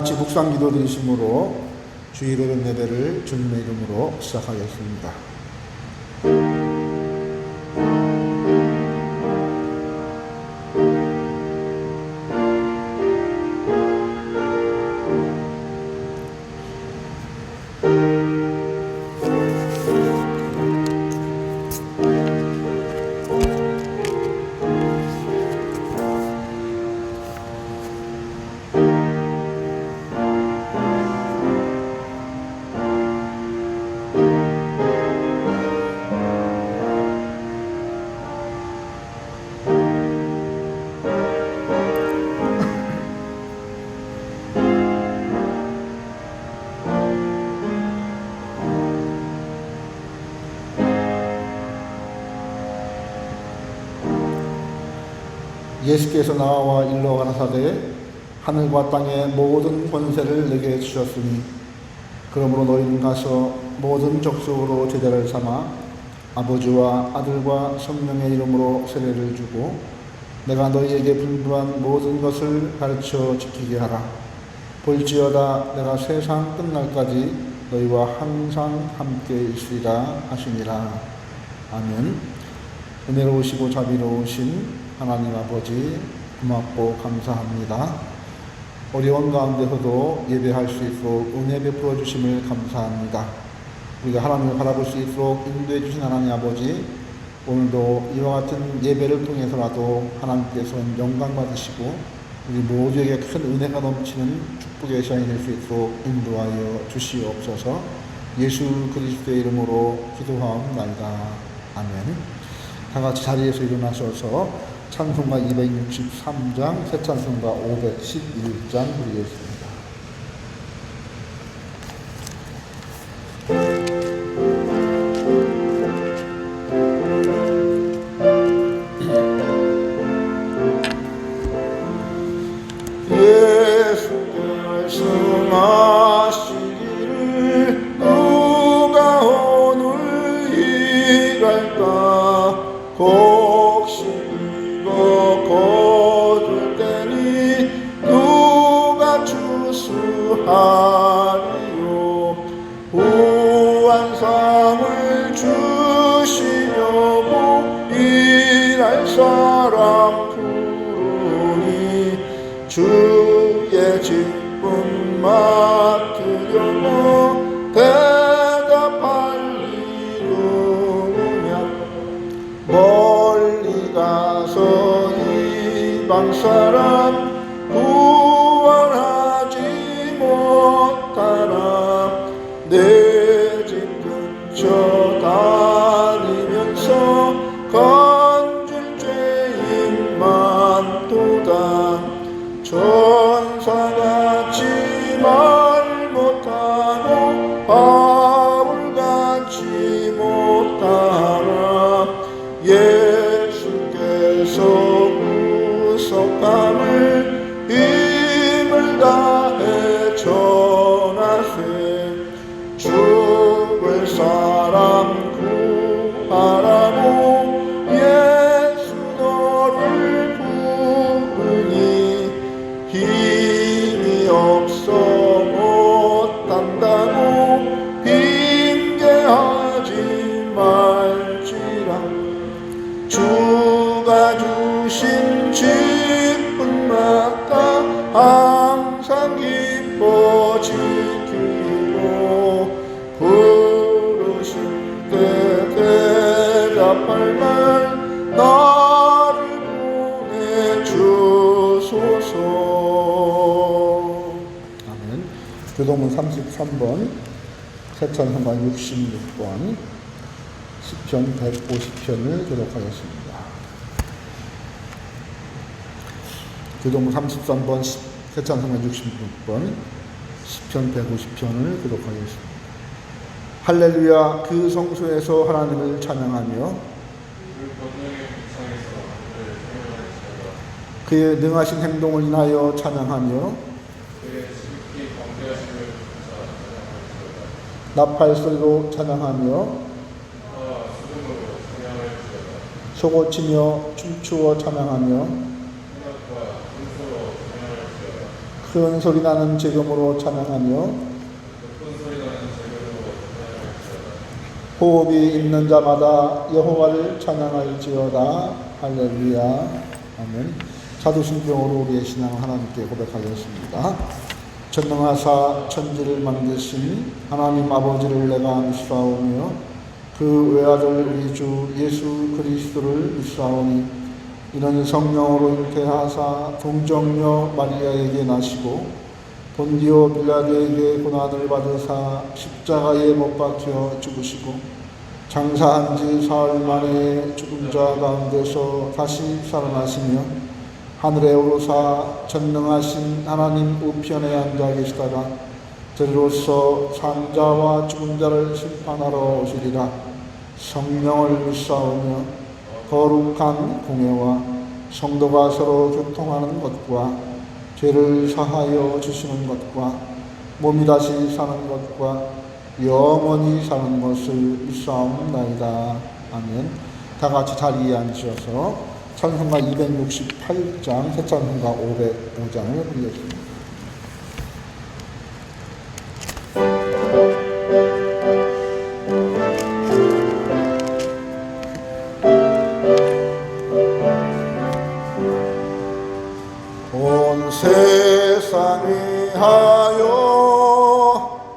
같이 묵상 기도 드리심으로 주일오전 예배를 주님의 이름으로 시작하겠습니다. 예수께서 나와 일러 가라사대 하늘과 땅의 모든 권세를 내게 주셨으니 그러므로 너희는 가서 모든 족속으로 제자를 삼아 아버지와 아들과 성령의 이름으로 세례를 주고 내가 너희에게 분부한 모든 것을 가르쳐 지키게 하라. 볼지어다 내가 세상 끝날까지 너희와 항상 함께 있으리라 하시니라. 아멘. 은혜로우시고 자비로우신 하나님 아버지 고맙고 감사합니다. 어려운 가운데서도 예배할 수 있도록 은혜 베풀어 주심을 감사합니다. 우리가 하나님을 바라볼 수 있도록 인도해 주신 하나님 아버지, 오늘도 이와 같은 예배를 통해서라도 하나님께서는 영광 받으시고 우리 모두에게 큰 은혜가 넘치는 축복의 시간이 될 수 있도록 인도하여 주시옵소서. 예수 그리스도의 이름으로 기도하옵나이다. 아멘. 다 같이 자리에서 일어나셔서 찬송가 263장, 새 찬송가 511장 부르겠습니다. 예수께서 말씀하시기를 누가 오늘 일할까 혹시 거둘 때니 누가 추수하리요. 후한상을 주시려고 일할 사람 부르니 주의 직분 맡으려고 대답할 리 누구냐. 멀리 가서 이방 사람 구원하지 못하라. 내 집 근처 다니면서 건질 죄인 많도다. 천사같이 말 못하고 바울같이 못하라. 예수께서 구속함을 힘을 다해 전하세. 죽을 사람 구하라고 예수 너를 부르니 힘이 없어 못한다고 핑계하지 말지라. 주가 주신 직분마다 항상 기뻐 지키고 부르신 때 대답할 말 나를 보내주소서. 아멘. 교동문 33번, 새찬송가 66번, 시편 150편을 교독하겠습니다. 교동문 33번, 새찬송가 66번, 시편 150편을 교독하겠습니다. 할렐루야. 그 성소에서 하나님을 찬양하며 그의 능하신 행동을 인하여 찬양하며 나팔 소리로 찬양하며 소고치며 춤추어 찬양하며 큰 소리 나는 재금으로 찬양하며 호흡이 있는 자마다 여호와를 찬양할지어다. 할렐루야. 아멘. 사도신경으로 우리의 신앙을 하나님께 고백하겠습니다. 전능하사 천지를 만드신 하나님 아버지를 내가 믿사오며 그 외아들 우리 주 예수 그리스도를 믿사오니 이는 성령으로 잉태하사 동정녀 마리아에게 나시고 본디오 빌라도에게 고난을 받으사 십자가에 못 박혀 죽으시고 장사한 지 사흘 만에 죽은 자 가운데서 다시 살아나시며 하늘에 오르사 전능하신 하나님 우편에 앉아 계시다가 저리로서 산자와 죽은 자를 심판하러 오시리라. 성령을 믿사오며 거룩한 공회와 성도가 서로 교통하는 것과 죄를 사하여 주시는 것과 몸이 다시 사는 것과 영원히 사는 것을 믿사옵나이다. 아멘. 다 같이 자리에 앉으셔서 찬송가 268장, 새 찬송가 505장을 부르겠습니다. 온 세상에 하여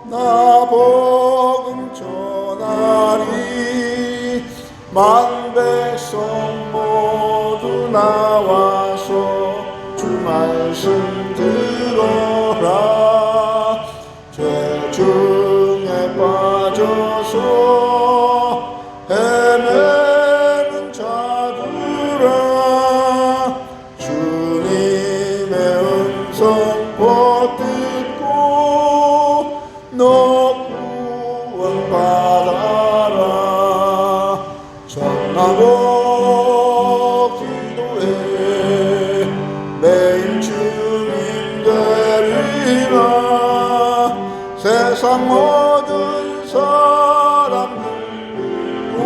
나 복음 전하리. 만 백성 모두 나와서 주 말씀 들어라. 죄 중에 빠져서 헤매는 자들아, 주님의 음성 곧 듣고 너 구원 받아라. 전하고 기도해 매일 주님 되리라. 세상 모든 사람들 듣고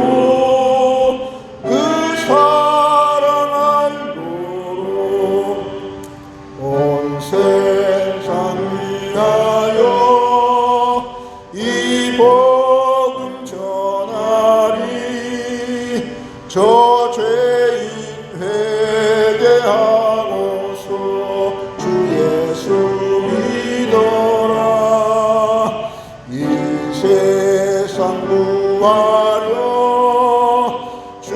그 사랑 알도록 온 세상 위하여 이 복음 전하리. 저 죄인 회개하고서 주 예수 믿어라. 이 세상 구하려 주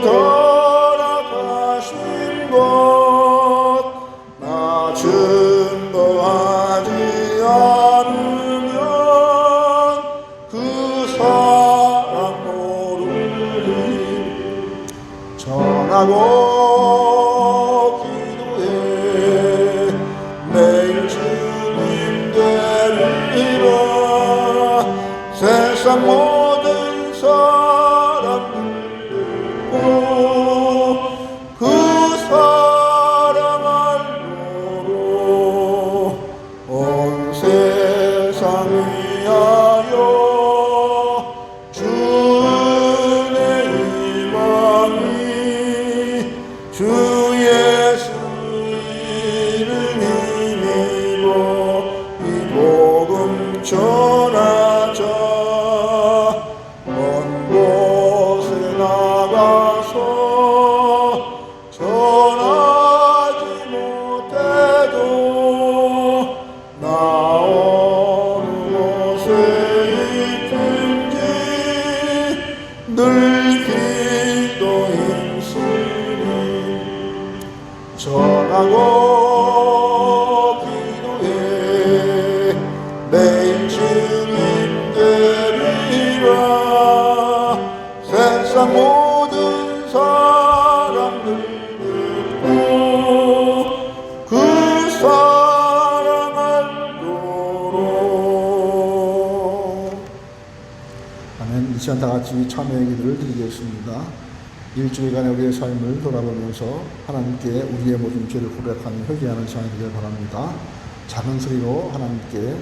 돌아가신 것 나 증거하지 않으면 그 사랑 모르리. 전하고 기도해 매일 주님 되리라. 세상 모든 사람들 듣고 그 사랑 알도록 온 세상 위하여 주의 임하니. 주 예수 이름 힘입어 이 복음 전하자. 먼 곳에 나가서 전하지 못해도 나 어느 곳에 있든지 늘 기도 힘쓰니. 전하고 기도해 매일 주님 되리라. 세상 모든 사람들 듣고 그 사랑 알도록. 아멘. 이 시간 다 같이 참여의 기도를 드리겠습니다. 일주일간의 우리의 삶을 돌아보면서 하나님께 우리의 모든 죄를 고백하며 회개하는 시간이 되길 바랍니다. 작은 소리로 하나님께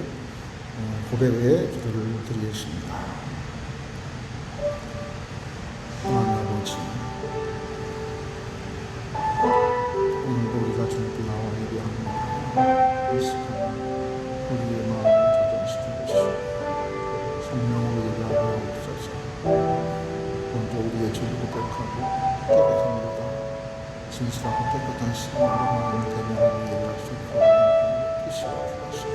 고백의 기도를 드리겠습니다. 하나님 아버지, 오늘도 우리가 주님께 나와 예배합니다. 이 시간 진실하고 깨끗한 신앙으로 하나님 대면을 예배할 수 있도록 뜻이와 구하시고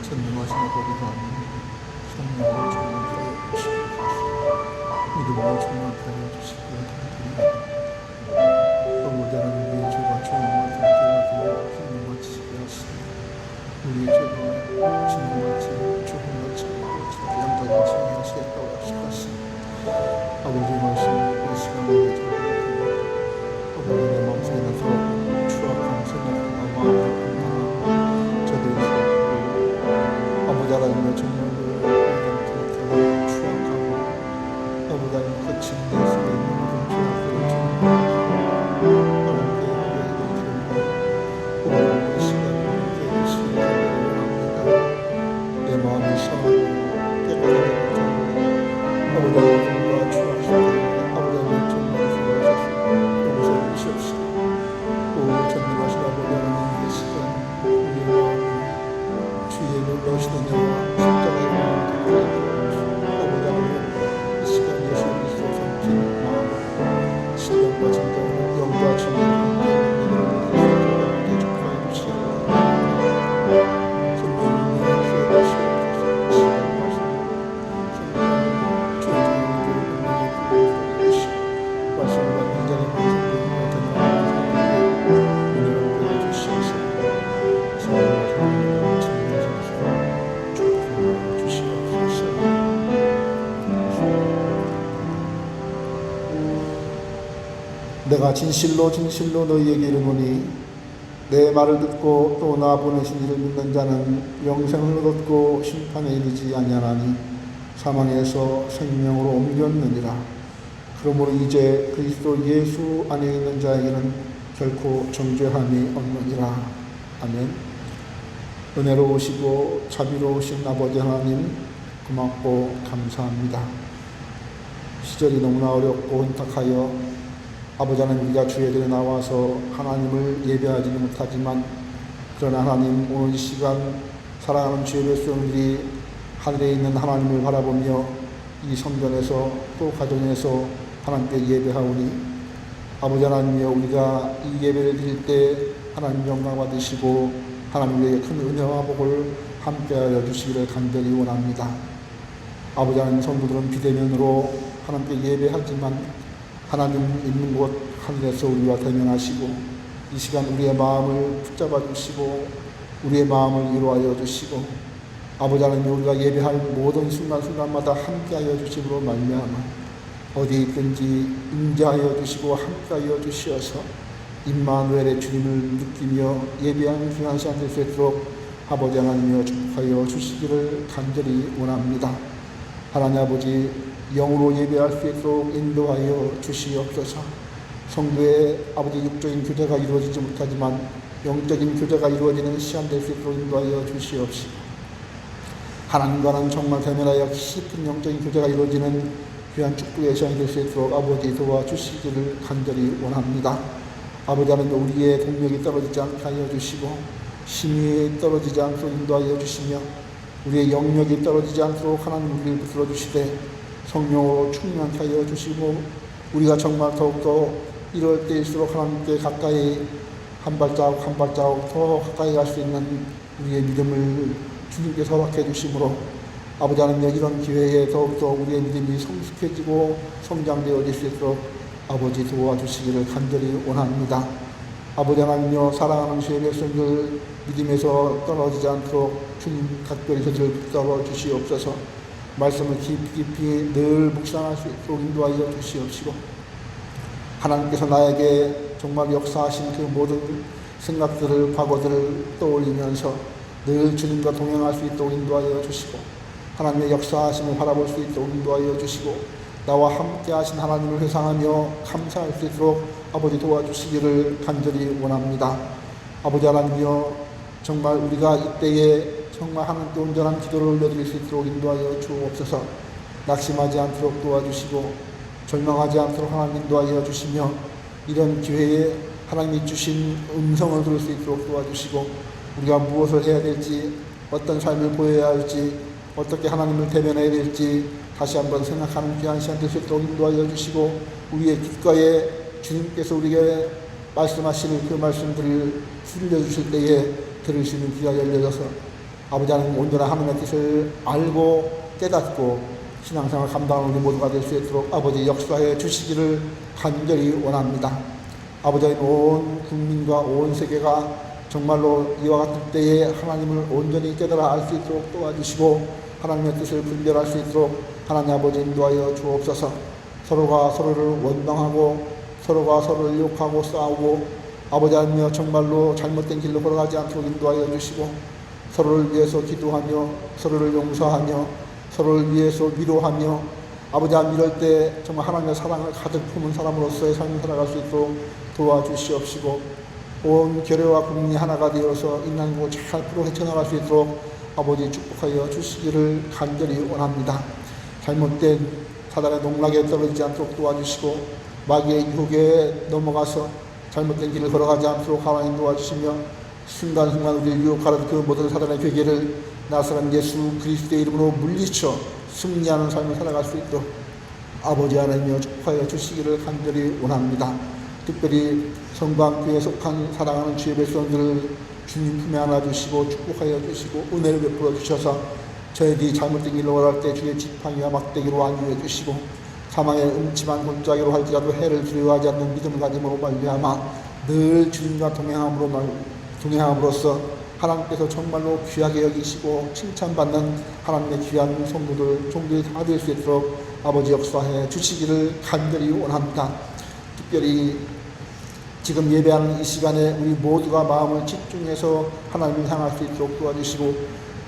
전능하신 아버지 하나님 성령으로 충만하여 주시고 믿음으로 충만하여 주시고 아버지 하나님 우리의 죄가 조용한 상태가 힘을 마치게 하시니 우리의 죄가 진을 마치 조금 마치 양다리 치게 하시겠다고 약속하시니 아버지 말씀 이 시간에 아버지의 마음속에 나서 추악한 생각과 마음을 저들이 아버지 하나님의 정말로 추악하고 아버지 하나님 거친 내 속에 있는 모든 죄악들을 하나님께 오늘 시간을 해주시기 바랍니다. 내 마음이 상하고 깨끗하게 못하고 아버지 하나님과 추악하고 아버지 하나님 정말 주옵시고 오 전능하신 아버지 하나님 이 시간 우리의 마음을 주의 놀라우시는 영광 십자가의 마음을 아버지 하나님 이 시간 예수 그리스도 섬기는 마음을 신령과 진정으로 영과 진리로 함께 믿음을 축복해 주시기 바랍니다. 성령님의 역사에 주시옵소서. 이 시간 말씀을 성령님 주의 종을 주시고 말씀과 굉장히 내가 진실로 너희에게 이르노니 내 말을 듣고 또 나 보내신 이를 믿는 자는 영생을 얻고 심판에 이르지 아니하나니 사망에서 생명으로 옮겼느니라. 그러므로 이제 그리스도 예수 안에 있는 자에게는 결코 정죄함이 없느니라. 아멘. 은혜로우시고 자비로우신 아버지 하나님 고맙고 감사합니다. 시절이 너무나 어렵고 혼탁하여 아버지 하나님 우리가 주의 전에 나와서 하나님을 예배하지는 못하지만 그러나 하나님 오늘 이 시간 사랑하는 주의 백성들이 하늘에 있는 하나님을 바라보며 이 성전에서 또 가정에서 하나님께 예배하오니 아버지 하나님이여 우리가 이 예배를 드릴 때 하나님 영광 받으시고 하나님 우리에게 큰 은혜와 복을 함께하여 주시기를 간절히 원합니다. 아버지 하나님 성도들은 비대면으로 하나님께 예배하지만 하나님 있는 곳 하늘에서 우리와 대면하시고 이 시간 우리의 마음을 붙잡아 주시고 우리의 마음을 위로하여 주시고 아버지 하나님 우리가 예배할 모든 순간순간마다 함께하여 주심으로 말미암아 어디 있든지 임재하여 주시고 함께하여 주시어서 임마누엘의 주님을 느끼며 예배하는 귀한 시간 될 수 있도록 아버지 하나님이여 축복하여 주시기를 간절히 원합니다. 하나님 아버지 영으로 예배할 수 있도록 인도하여 주시옵소서. 성도의 아버지 육적인 교제가 이루어지지 못하지만 영적인 교제가 이루어지는 시간 될 수 있도록 인도하여 주시옵시고 하나님과는 정말 대면하여 깊은 영적인 교제가 이루어지는 귀한 축복의 시간이 될 수 있도록 아버지 도와주시기를 간절히 원합니다. 아버지 하나님 우리의 동력이 떨어지지 않게 하여 주시고 힘이 떨어지지 않도록 인도하여 주시며 우리의 영역이 떨어지지 않도록 하나님 우리를 붙들어 주시되 성령으로 충만하게 하여 주시고 우리가 정말 더욱더 이럴 때일수록 하나님께 가까이 한 발자국 한 발자국 더 가까이 갈 수 있는 우리의 믿음을 주님께서 허락해 주심으로 아버지 하나님 이런 기회에 더욱더 우리의 믿음이 성숙해지고 성장되어질 수 있도록 아버지 도와주시기를 간절히 원합니다. 아버지 하나님여 사랑하는 주의 백성들 믿음에서 떨어지지 않도록 주님 각별히 저들을 붙들어 주시옵소서. 말씀을 깊이 늘 묵상할 수 있도록 인도하여 주시옵시고 하나님께서 나에게 정말 역사하신 그 모든 생각들을 과거들을 떠올리면서 늘 주님과 동행할 수 있도록 인도하여 주시고 하나님의 역사하심을 바라볼 수 있도록 인도하여 주시고 나와 함께 하신 하나님을 회상하며 감사할 수 있도록 아버지 도와주시기를 간절히 원합니다. 아버지 하나님이여 정말 우리가 이때에 정말 하나님께 온전한 기도를 올려드릴 수 있도록 인도하여 주옵소서. 낙심하지 않도록 도와주시고 절망하지 않도록 하나님 인도하여 주시며 이런 기회에 하나님이 주신 음성을 들을 수 있도록 도와주시고 우리가 무엇을 해야 될지 어떤 삶을 보여야 할지 어떻게 하나님을 대면해야 될지 다시 한번 생각하는 귀한 시간 될 수 있도록 인도하여 주시고 우리의 귓가에 주님께서 우리에게 말씀하실 그 말씀들을 들려주실 때에 들을 수 있는 귀가 열려져서 아버지 하나님 온전한 하나님의 뜻을 알고 깨닫고 신앙생활 감당하는 우리 모두가 될 수 있도록 아버지 역사해 주시기를 간절히 원합니다. 아버지 하나님 온 국민과 온 세계가 정말로 이와 같은 때에 하나님을 온전히 깨달아 알 수 있도록 도와주시고 하나님의 뜻을 분별할 수 있도록 하나님 아버지 인도하여 주옵소서. 서로가 서로를 원망하고 서로가 서로를 욕하고 싸우고 아버지 하나님여 정말로 잘못된 길로 걸어가지 않도록 인도하여 주시고 서로를 위해서 기도하며 서로를 용서하며 서로를 위해서 위로하며 아버지 하나님 이럴 때 정말 하나님의 사랑을 가득 품은 사람으로서의 삶을 살아갈 수 있도록 도와주시옵시고 온 교회와 국민이 하나가 되어서 인간고 잘 풀어 헤쳐나갈 수 있도록 아버지 축복하여 주시기를 간절히 원합니다. 잘못된 사단의 농락에 떨어지지 않도록 도와주시고 마귀의 유혹에 넘어가서 잘못된 길을 걸어가지 않도록 하나님 도와주시며 순간순간 우리를 유혹하는 그 모든 사단의 괴계를 나사렛 예수 그리스도의 이름으로 물리쳐 승리하는 삶을 살아갈 수 있도록 아버지 하나님이여 축복하여 주시기를 간절히 원합니다. 특별히 성광교회에 속한 사랑하는 주의 백성들을 주님 품에 안아주시고 축복하여 주시고 은혜를 베풀어 주셔서 저희들이 잘못된 길로 걸어갈 때 주의 지팡이와 막대기로 안위해 주시고 사망의 음침한 골짜기로 할지라도 해를 두려워하지 않는 믿음을 가짐으로 말미암아 늘 주님과 동행함으로써 하나님께서 정말로 귀하게 여기시고 칭찬받는 하나님의 귀한 종들이 다 될 수 있도록 아버지 역사해 주시기를 간절히 원합니다. 특별히 지금 예배하는 이 시간에 우리 모두가 마음을 집중해서 하나님을 향할 수 있도록 도와주시고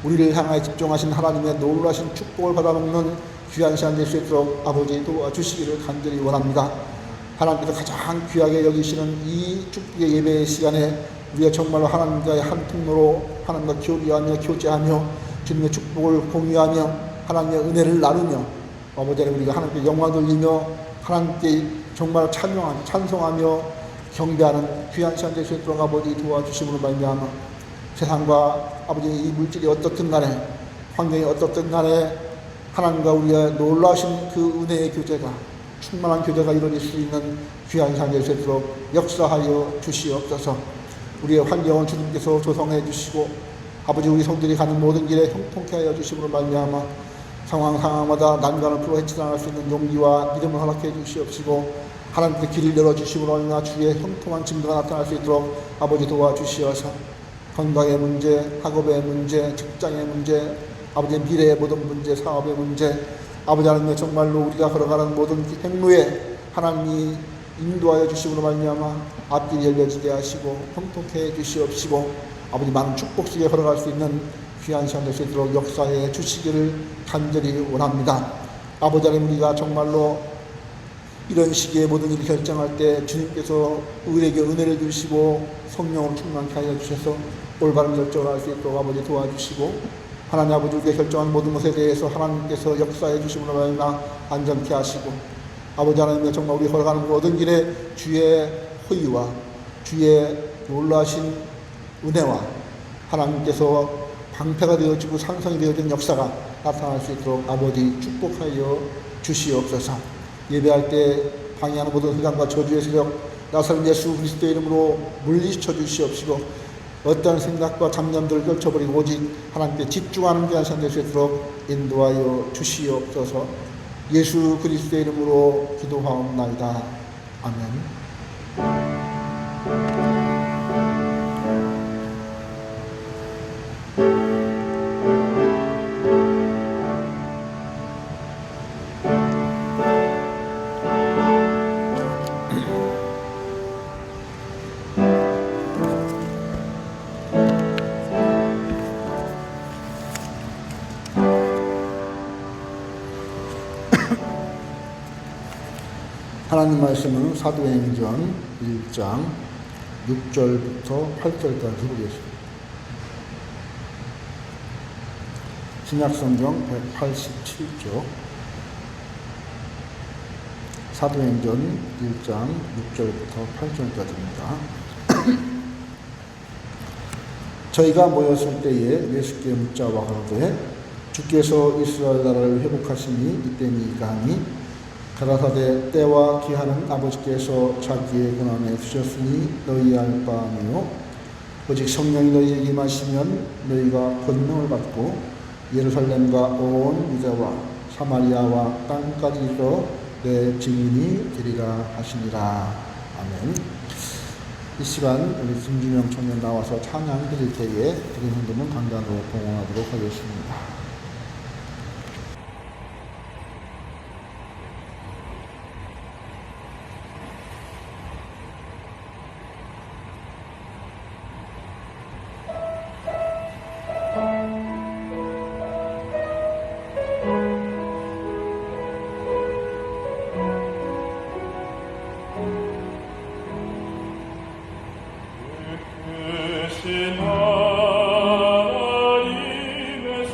우리를 향하여 집중하신 하나님의 놀라신 축복을 받아먹는 귀한 시간 될 수 있도록 아버지 도와주시기를 간절히 원합니다. 하나님께서 가장 귀하게 여기시는 이 축복의 예배의 시간에 우리가 정말로 하나님과의 한 통로로 하나님과 교류하며 교제하며 주님의 축복을 공유하며 하나님의 은혜를 나누며 아버지 하나님 우리가 하나님께 영광 돌리며 하나님께 정말 찬송하며 경배하는 귀한 시간 될 수 있도록 아버지 도와주심으로 말미암아 세상과 아버지 이 물질이 어떻든 간에 환경이 어떻든 간에 하나님과 우리의 놀라신 그 은혜의 교제가 충만한 교제가 이루어질 수 있는 귀한 시간 될 수 있도록 역사하여 주시옵소서. 우리의 환경은 주님께서 조성해 주시고 아버지 우리 성들이 가는 모든 길에 형통케 하여 주심으로 말미암아 상황마다 난관을 풀어 헤쳐나갈 수 있는 용기와 믿음을 허락해 주시옵시고 하나님께 길을 열어주심으로 인하 주의 형통한 증거가 나타날 수 있도록 아버지 도와주시어서 건강의 문제, 학업의 문제, 직장의 문제, 아버지의 미래의 모든 문제, 사업의 문제 아버지 하나님의 정말로 우리가 걸어가는 모든 행로에 하나님이 인도하여 주심으로 말미암아 앞길이 열려지게 하시고 형통케 해 주시옵시고 아버지 많은 축복 속에 걸어갈 수 있는 귀한 시간 될 수 있도록 역사해 주시기를 간절히 원합니다. 아버지 하나님 우리가 정말로 이런 시기에 모든 일을 결정할 때 주님께서 우리에게 은혜를 주시고 성령으로 충만케 하여 주셔서 올바른 결정을 할 수 있도록 아버지 도와주시고 하나님 아버지 우리가 결정한 모든 것에 대해서 하나님께서 역사해 주심으로 말미암아 안전케 하시고 아버지 하나님의 정말 우리 걸어가는 모든 길에 주의 호의와 주의 놀라신 은혜와 하나님께서 방패가 되어지고 산성이 되어진 역사가 나타날 수 있도록 아버지 축복하여 주시옵소서. 예배할 때 방해하는 모든 흑암과 저주의 세력 나사렛 예수 그리스도의 이름으로 물리쳐 주시옵시고 어떠한 생각과 잡념들을 떨쳐버리고 오직 하나님께 집중하는 귀한 시간 될 수 있도록 인도하여 주시옵소서. 예수 그리스도의 이름으로 기도하옵나이다. 아멘. 하나님 말씀은 사도행전 1장 6절부터 8절까지 보겠습니다. 신약성경 187쪽 사도행전 1장 6절부터 8절까지입니다. 저희가 모였을 때에 예수께 묻자와 가로되 주께서 이스라엘 나라를 회복하시니 이때니이까 하니 가라사대 때와 기한은 아버지께서 자기의 권한에 두셨으니 너희 알 바 아니요 오직 성령이 너희에게 임하시면 너희가 권능을 받고 예루살렘과 온 유대와 사마리아와 땅까지 이르러 내 증인이 되리라 하시니라. 아멘. 이 시간 우리 김준영 청년 나와서 찬양 드릴 때에 드린 헌금은 강단으로 봉헌하도록 하겠습니다. 하나님의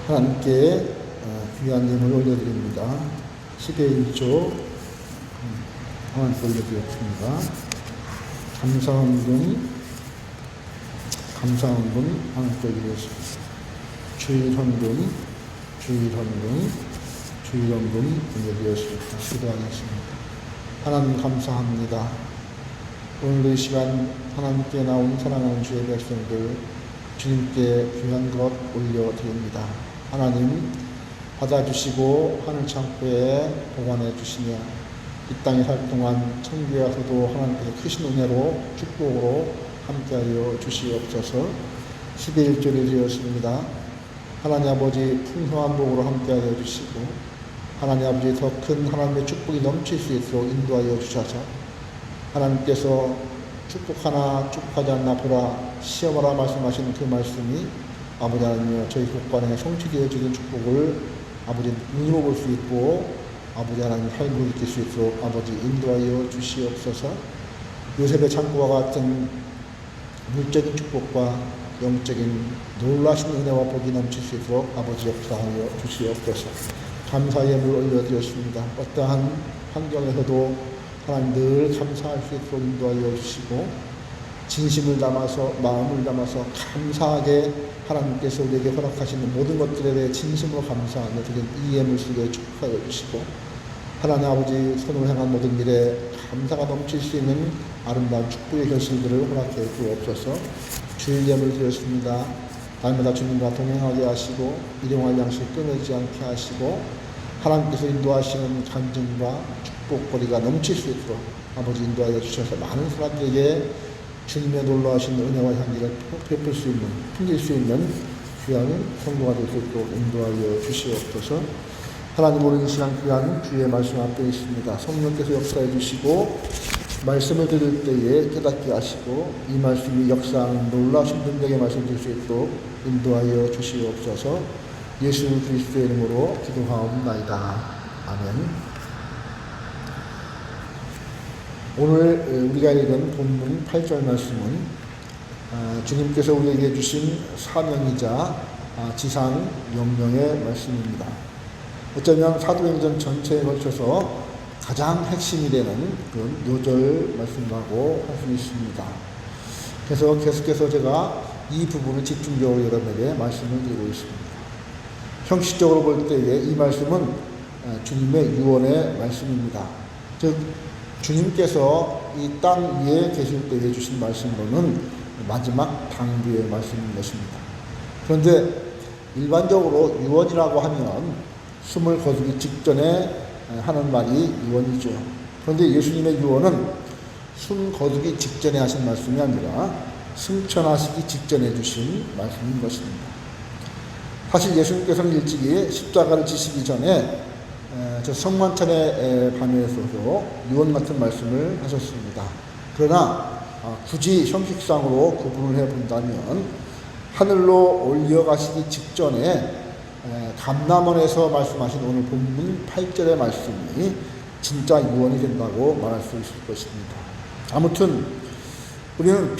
하나님께 귀한 예물을 올려드립니다. 10의 1조 하나님께 올려드렸습니다. 감사헌금 하나님께 올려드렸습니다. 주일헌금 올려드렸습니다. 기도하겠습니다. 하나님 감사합니다. 오늘 이 시간 하나님께 나온 사랑하는 주의 백성들 주님께 귀한 것 올려드립니다. 하나님 받아주시고 하늘 창고에 보관해 주시며 이 땅에 살 동안 천국에 와서도 하나님께서 크신 은혜로 축복으로 함께하여 주시옵소서. 11조를 드렸습니다. 하나님 아버지 풍성한 복으로 함께하여 주시고 하나님 아버지 더 큰 하나님의 축복이 넘칠 수 있도록 인도하여 주셔서 하나님께서 축복하나 축복하지 않나 보라 시험하라 말씀하시는 그 말씀이 아버지 하나님여 저희 국간에 성취되어 주는 축복을 아버지 눈으로 볼 수 있고 아버지 하나님 삶으로 느낄 수 있도록 아버지 인도하여 주시옵소서. 요셉의 창고와 같은 물적인 축복과 영적인 놀라신 은혜와 복이 넘칠 수 있도록 아버지 역사하여 주시옵소서. 감사의 예물 올려드렸습니다. 어떠한 환경에서도 하나님 늘 감사할 수 있도록 인도하여 주시고 진심을 담아서 마음을 담아서 감사하게 하나님께서 우리에게 허락하시는 모든 것들에 대해 진심으로 감사하며 드린 이 예물 속에 축복하여 주시고 하나님 아버지 손으로 행한 모든 일에 감사가 넘칠 수 있는 아름다운 축복의 결실들을 허락해 주옵소서. 주일 예물 드렸습니다. 날마다 주님과 동행하게 하시고 일용할 양식 끊어지지 않게 하시고 하나님께서 인도하시는 간증과 축복거리가 넘칠 수 있도록 아버지 인도하여 주셔서 많은 사람들에게 주님의 놀라우신 은혜와 향기를 베풀 수 있는, 풍길 수 있는 귀한 성도가 될 수 있도록 인도하여 주시옵소서. 하나님 오늘 이 시간 귀한 주의 말씀 앞에 있습니다. 성령께서 역사해 주시고 말씀을 들을 때에 깨닫게 하시고 이 말씀이 역사하는 놀라우신 능력의 말씀 될 수 있도록 인도하여 주시옵소서. 예수 그리스도의 이름으로 기도하옵나이다. 아멘. 오늘 우리가 읽은 본문 8절 말씀은 주님께서 우리에게 주신 사명이자 지상 명령의 말씀입니다. 어쩌면 사도행전 전체에 걸쳐서 가장 핵심이 되는 그런 요절 말씀이라고 할 수 있습니다. 그래서 계속해서 제가 이 부분을 집중적으로 여러분에게 말씀을 드리고 있습니다. 형식적으로 볼 때에 이 말씀은 주님의 유언의 말씀입니다. 즉 주님께서 이 땅 위에 계실 때에 주신 말씀으로는 마지막 당부의 말씀인 것입니다. 그런데 일반적으로 유언이라고 하면 숨을 거두기 직전에 하는 말이 유언이죠. 그런데 예수님의 유언은 숨 거두기 직전에 하신 말씀이 아니라 승천하시기 직전에 주신 말씀인 것입니다. 사실 예수님께서는 일찍이 십자가를 지시기 전에 저 성만찬의 방에서도 유언 같은 말씀을 하셨습니다. 그러나 굳이 형식상으로 구분을 해본다면 하늘로 올려가시기 직전에 감람원에서 말씀하신 오늘 본문 8절의 말씀이 진짜 유언이 된다고 말할 수 있을 것입니다. 아무튼 우리는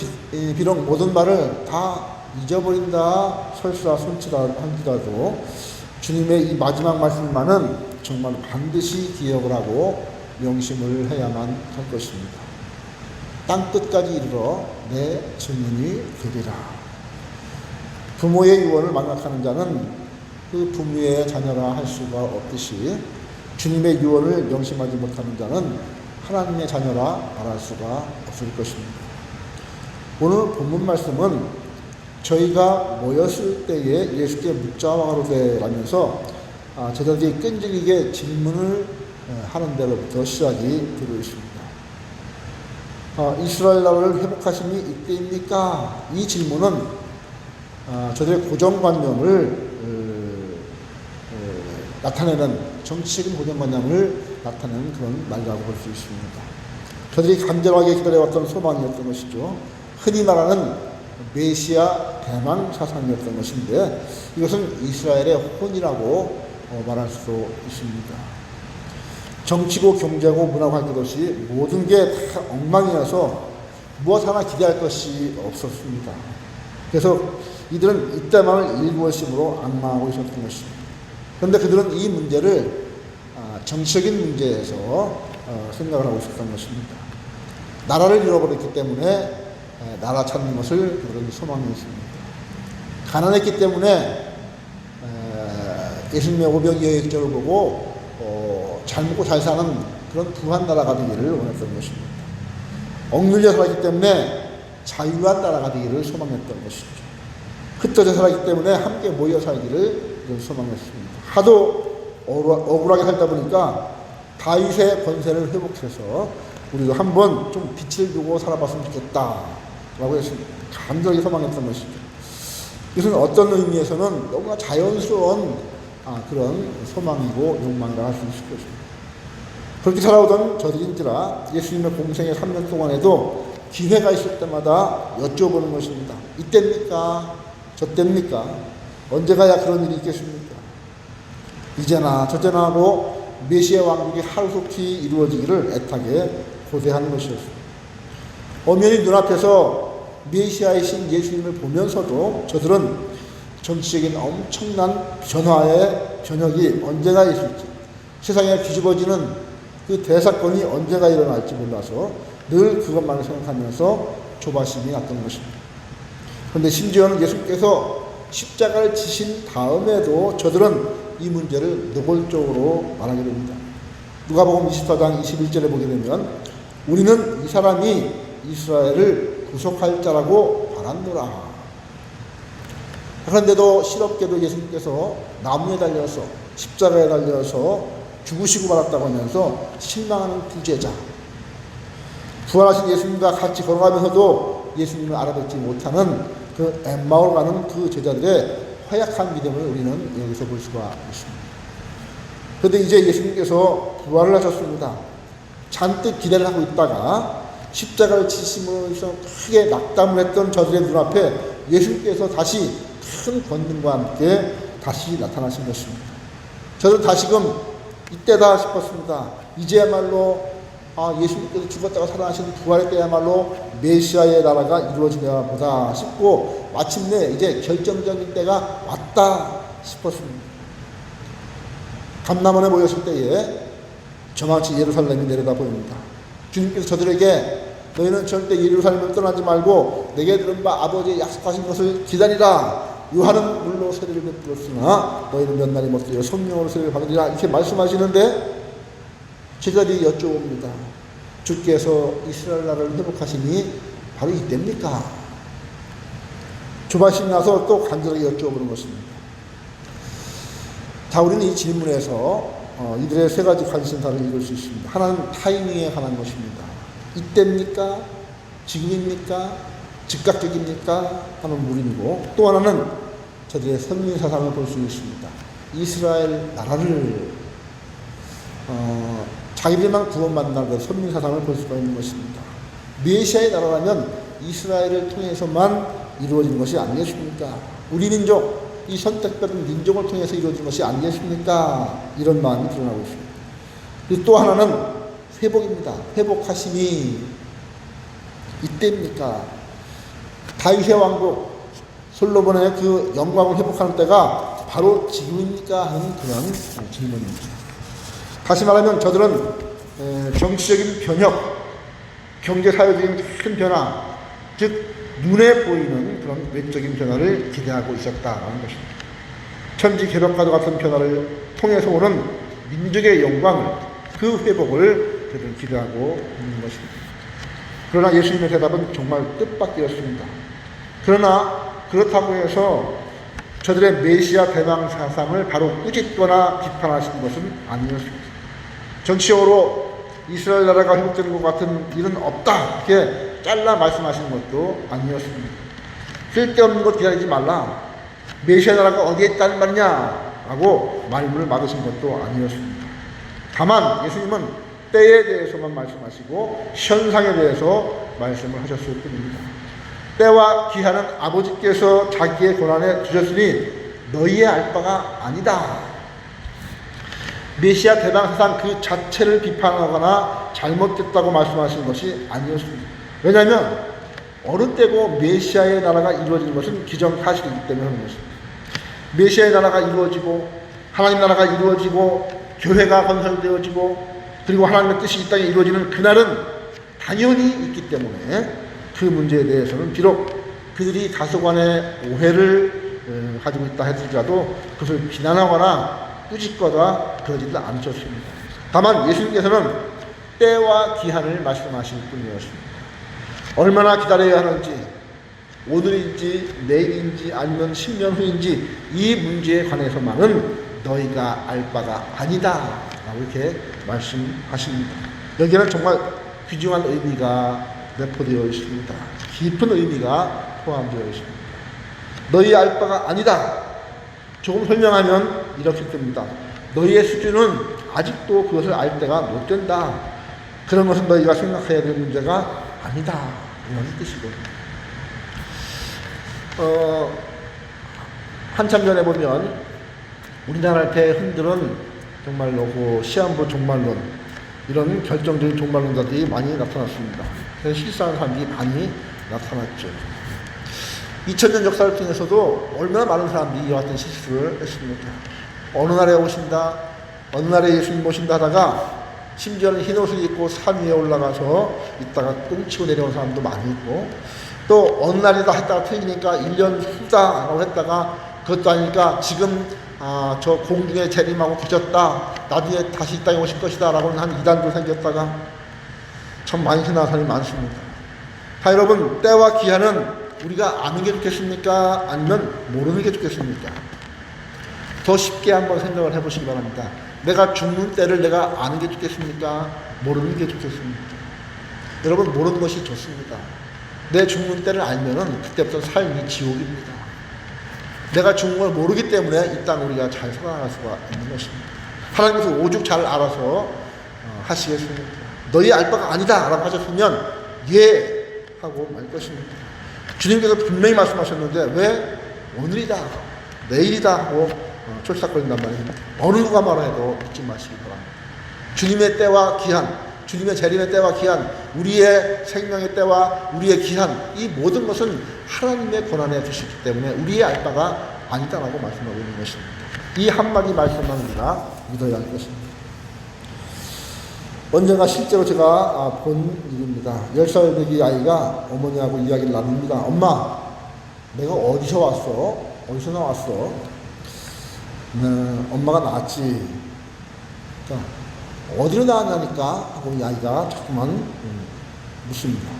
비록 모든 말을 다 잊어버린다 설사손치할지라도 주님의 이 마지막 말씀만은 정말 반드시 기억을 하고 명심을 해야만 할 것입니다. 땅끝까지 이르러 내 증인이 되리라. 부모의 유언을 망각하는 자는 그 부모의 자녀라 할 수가 없듯이 주님의 유언을 명심하지 못하는 자는 하나님의 자녀라 말할 수가 없을 것입니다. 오늘 본문 말씀은 저희가 모였을 때에 예수께 묻자와 가로되라면서 제자들이 끈질기게 질문을 하는 데로부터 시작이 되고 있습니다. 이스라엘 나라를 회복하심이 이때입니까? 이 질문은 저들의 고정관념을 나타내는 정치적인 고정관념을 나타내는 그런 말이라고 볼 수 있습니다. 저들이 간절하게 기다려왔던 소망이었던 것이죠. 흔히 말하는 메시아 대망 사상이었던 것인데 이것은 이스라엘의 혼이라고 말할 수 있습니다. 정치고 경제고 문화고 할 것 없이 모든 게 다 엉망이어서 무엇 하나 기대할 것이 없었습니다. 그래서 이들은 이때만을 일구어심으로 앙망하고 있었던 것입니다. 그런데 그들은 이 문제를 정치적인 문제에서 생각을 하고 있었던 것입니다. 나라를 잃어버렸기 때문에 나라 찾는 것을 그들은 소망했습니다. 가난했기 때문에 예수님의 오병이어의 기적을 보고 잘 먹고 잘 사는 그런 부한 나라가 되기를 원했던 것입니다. 억눌려 살았기 때문에 자유한 나라가 되기를 소망했던 것이죠. 흩어져 살았기 때문에 함께 모여 살기를 소망했습니다. 하도 억울하게 살다 보니까 다윗의 권세를 회복해서 우리도 한번 좀 빛을 두고 살아봤으면 좋겠다라고 해서 간절히 소망했던 것이죠. 이것은 어떤 의미에서는 너무나 자연스러운 그런 소망이고 욕망이라고 할 수 있을 것입니다. 그렇게 살아오던 저들인지라 예수님의 공생의 3년 동안에도 기회가 있을 때마다 여쭤보는 것입니다. 이때입니까? 저때입니까? 언제 가야 그런 일이 있겠습니까? 이제나 저제나 하고 메시아 왕국이 하루속히 이루어지기를 애타게 고대하는 것이었습니다. 엄연히 눈앞에서 메시아이신 예수님을 보면서도 저들은 정치적인 엄청난 변화의 변혁이 언제가 있을지, 세상에 뒤집어지는 그 대사건이 언제가 일어날지 몰라서 늘 그것만을 생각하면서 조바심이 났던 것입니다. 그런데 심지어는 예수께서 십자가를 지신 다음에도 저들은 이 문제를 노골적으로 말하게 됩니다. 누가복음 24장 21절에 보게 되면 우리는 이 사람이 이스라엘을 구속할 자라고 알았노라. 그런데도 실없게도 예수님께서 나무에 달려서 십자가에 달려서 죽으시고 말았다고 하면서 실망하는 두 제자, 부활하신 예수님과 같이 걸어가면서도 예수님을 알아듣지 못하는 그 엠마오로 가는 그 제자들의 허약한 믿음을 우리는 여기서 볼 수가 있습니다. 그런데 이제 예수님께서 부활을 하셨습니다. 잔뜩 기대를 하고 있다가 십자가를 치심으로써 크게 낙담을 했던 저들의 눈앞에 예수님께서 다시 큰 권능과 함께 다시 나타나신 것입니다. 저는 다시금 이때다 싶었습니다. 이제야말로 예수님께서 죽었다가 살아나신 부활의 때야말로 메시아의 나라가 이루어지려나 보다 싶고 마침내 이제 결정적인 때가 왔다 싶었습니다. 감람원에 모였을 때에 저마치 예루살렘이 내려다 보입니다. 주님께서 저들에게 너희는 절대 예루살렘을 떠나지 말고 내게 들은 바 아버지의 약속하신 것을 기다리라. 요한은 물로 세례를 베풀었으나 너희는 몇 날이 못되어 성령으로 세례를 받으리라. 이렇게 말씀하시는데 제자들이 여쭤봅니다. 주께서 이스라엘 나라를 회복하시니 바로 이때입니까? 조바심이 나서 또 간절하게 여쭤보는 것입니다. 자, 우리는 이 질문에서 이들의 세 가지 관심사를 읽을 수 있습니다. 하나는 타이밍에 관한 것입니다. 이때입니까? 지금입니까? 즉각적입니까? 하는 물음이고, 또 하나는 저들의 선민사상을 볼 수 있습니다. 이스라엘 나라를 자기들만 구원받는다는 선민사상을 볼 수가 있는 것입니다. 메시아의 나라라면 이스라엘을 통해서만 이루어지는 것이 아니겠습니까? 우리 민족, 이 선택받은 민족을 통해서 이루어진 것이 아니겠습니까? 이런 마음이 드러나고 있습니다. 그리고 또 하나는 회복입니다. 회복하심이 이때입니까? 다윗의 왕국, 솔로몬의 그 영광을 회복하는 때가 바로 지금입니까? 하는 그런 질문입니다. 다시 말하면 저들은 정치적인 변혁, 경제사회적인 큰 변화, 즉 눈에 보이는 그런 외적인 변화를 기대하고 있었다라는 것입니다. 천지 개벽과도 같은 변화를 통해서 오는 민족의 영광을, 그 회복을 그들은 기대하고 있는 것입니다. 그러나 예수님의 대답은 정말 뜻밖이었습니다. 그러나 그렇다고 해서 저들의 메시아 대망 사상을 바로 꾸짖거나 비판하신 것은 아니었습니다. 정치적으로 이스라엘 나라가 회복되는 것 같은 일은 없다, 이렇게 잘라 말씀하신 것도 아니었습니다. 쓸데없는 것 기다리지 말라, 메시아 나라가 어디에 있다는 말이냐 라고 말문을 막으신 것도 아니었습니다. 다만 예수님은 때에 대해서만 말씀하시고 현상에 대해서 말씀을 하셨을 뿐입니다. 때와 기한은 아버지께서 자기의 권한에 두셨으니 너희의 알 바가 아니다. 메시아 대방사상 그 자체를 비판하거나 잘못됐다고 말씀하시는 것이 아니었습니다. 왜냐하면 어느 때고 메시아의 나라가 이루어지는 것은 기정사실이기 때문에 하는 것입니다. 메시아의 나라가 이루어지고 하나님 나라가 이루어지고 교회가 건설되어지고 그리고 하나님의 뜻이 이 땅에 이루어지는 그날은 당연히 있기 때문에 그 문제에 대해서는 비록 그들이 다소간의 오해를 가지고 있다 하더라도 그것을 비난하거나 꾸짖거나 그러지도 않으셨습니다. 다만 예수님께서는 때와 기한을 말씀하실 뿐이었습니다. 얼마나 기다려야 하는지, 오늘인지 내일인지 아니면 10년 후인지 이 문제에 관해서만은 너희가 알 바가 아니다 라고 이렇게 말씀하십니다. 여기에는 정말 귀중한 의미가 내포되어 있습니다. 깊은 의미가 포함되어 있습니다. 너희 알 바가 아니다. 조금 설명하면 이렇게 됩니다. 너희의 수준은 아직도 그것을 알 때가 못 된다. 그런 것은 너희가 생각해야 될 문제가 아니다. 이런 뜻이거든요. 한참 전에 보면 우리나라 대흥들은 정말로 그 시한부 종말론 이런 결정적인 종말론자들이 많이 나타났습니다. 그래서 실수하는 사람들이 많이 나타났죠. 2000년 역사를 통해서도 얼마나 많은 사람들이 이와 같은 실수를 했습니까? 어느 날에 오신다, 어느 날에 예수님 오신다 하다가 심지어는 흰옷을 입고 산 위에 올라가서 있다가 똥치고 내려온 사람도 많이 있고 또 어느 날이다 했다가 틀리니까 1년 후다라고 했다가 그것도 아니니까 지금 저 공중에 재림하고 계셨다. 나중에 다시 이 땅에 오실 것이다. 라고는 한 이단도 생겼다가 참 많이 지나간 사람이 많습니다. 자, 여러분, 때와 기한은 우리가 아는 게 좋겠습니까? 아니면 모르는 게 좋겠습니까? 더 쉽게 한번 생각을 해보시기 바랍니다. 내가 죽는 때를 내가 아는 게 좋겠습니까? 모르는 게 좋겠습니까? 여러분, 모르는 것이 좋습니다. 내 죽는 때를 알면은 그때부터 삶이 지옥입니다. 내가 죽는 걸 모르기 때문에 이 땅 우리가 잘 살아갈 수가 있는 것입니다. 하나님께서 오죽 잘 알아서 하시겠습니까? 너희 알 바가 아니다 라고 하셨으면 예 하고 말 것입니다. 주님께서 분명히 말씀하셨는데 왜 오늘이다 내일이다 하고 쫄싹거린단 말입니다. 어느 누가 말해도 믿지 마시기 바랍니다. 주님의 때와 기한, 주님의 재림의 때와 기한, 우리의 생명의 때와 우리의 기한, 이 모든 것은 하나님의 권한에 두시기 때문에 우리의 알 바가 아니다라고 말씀하고 있는 것입니다. 이 한마디 말씀만 우리가 믿어야 할 것입니다. 언젠가 실제로 제가 본 일입니다. 10살 되기 아이가 어머니하고 이야기를 나눕니다. 엄마, 내가 어디서 왔어? 어디서 나왔어? 엄마가 낳았지. 그러니까 어디로 나왔냐니까 하고 이 아이가 자꾸만 묻습니다.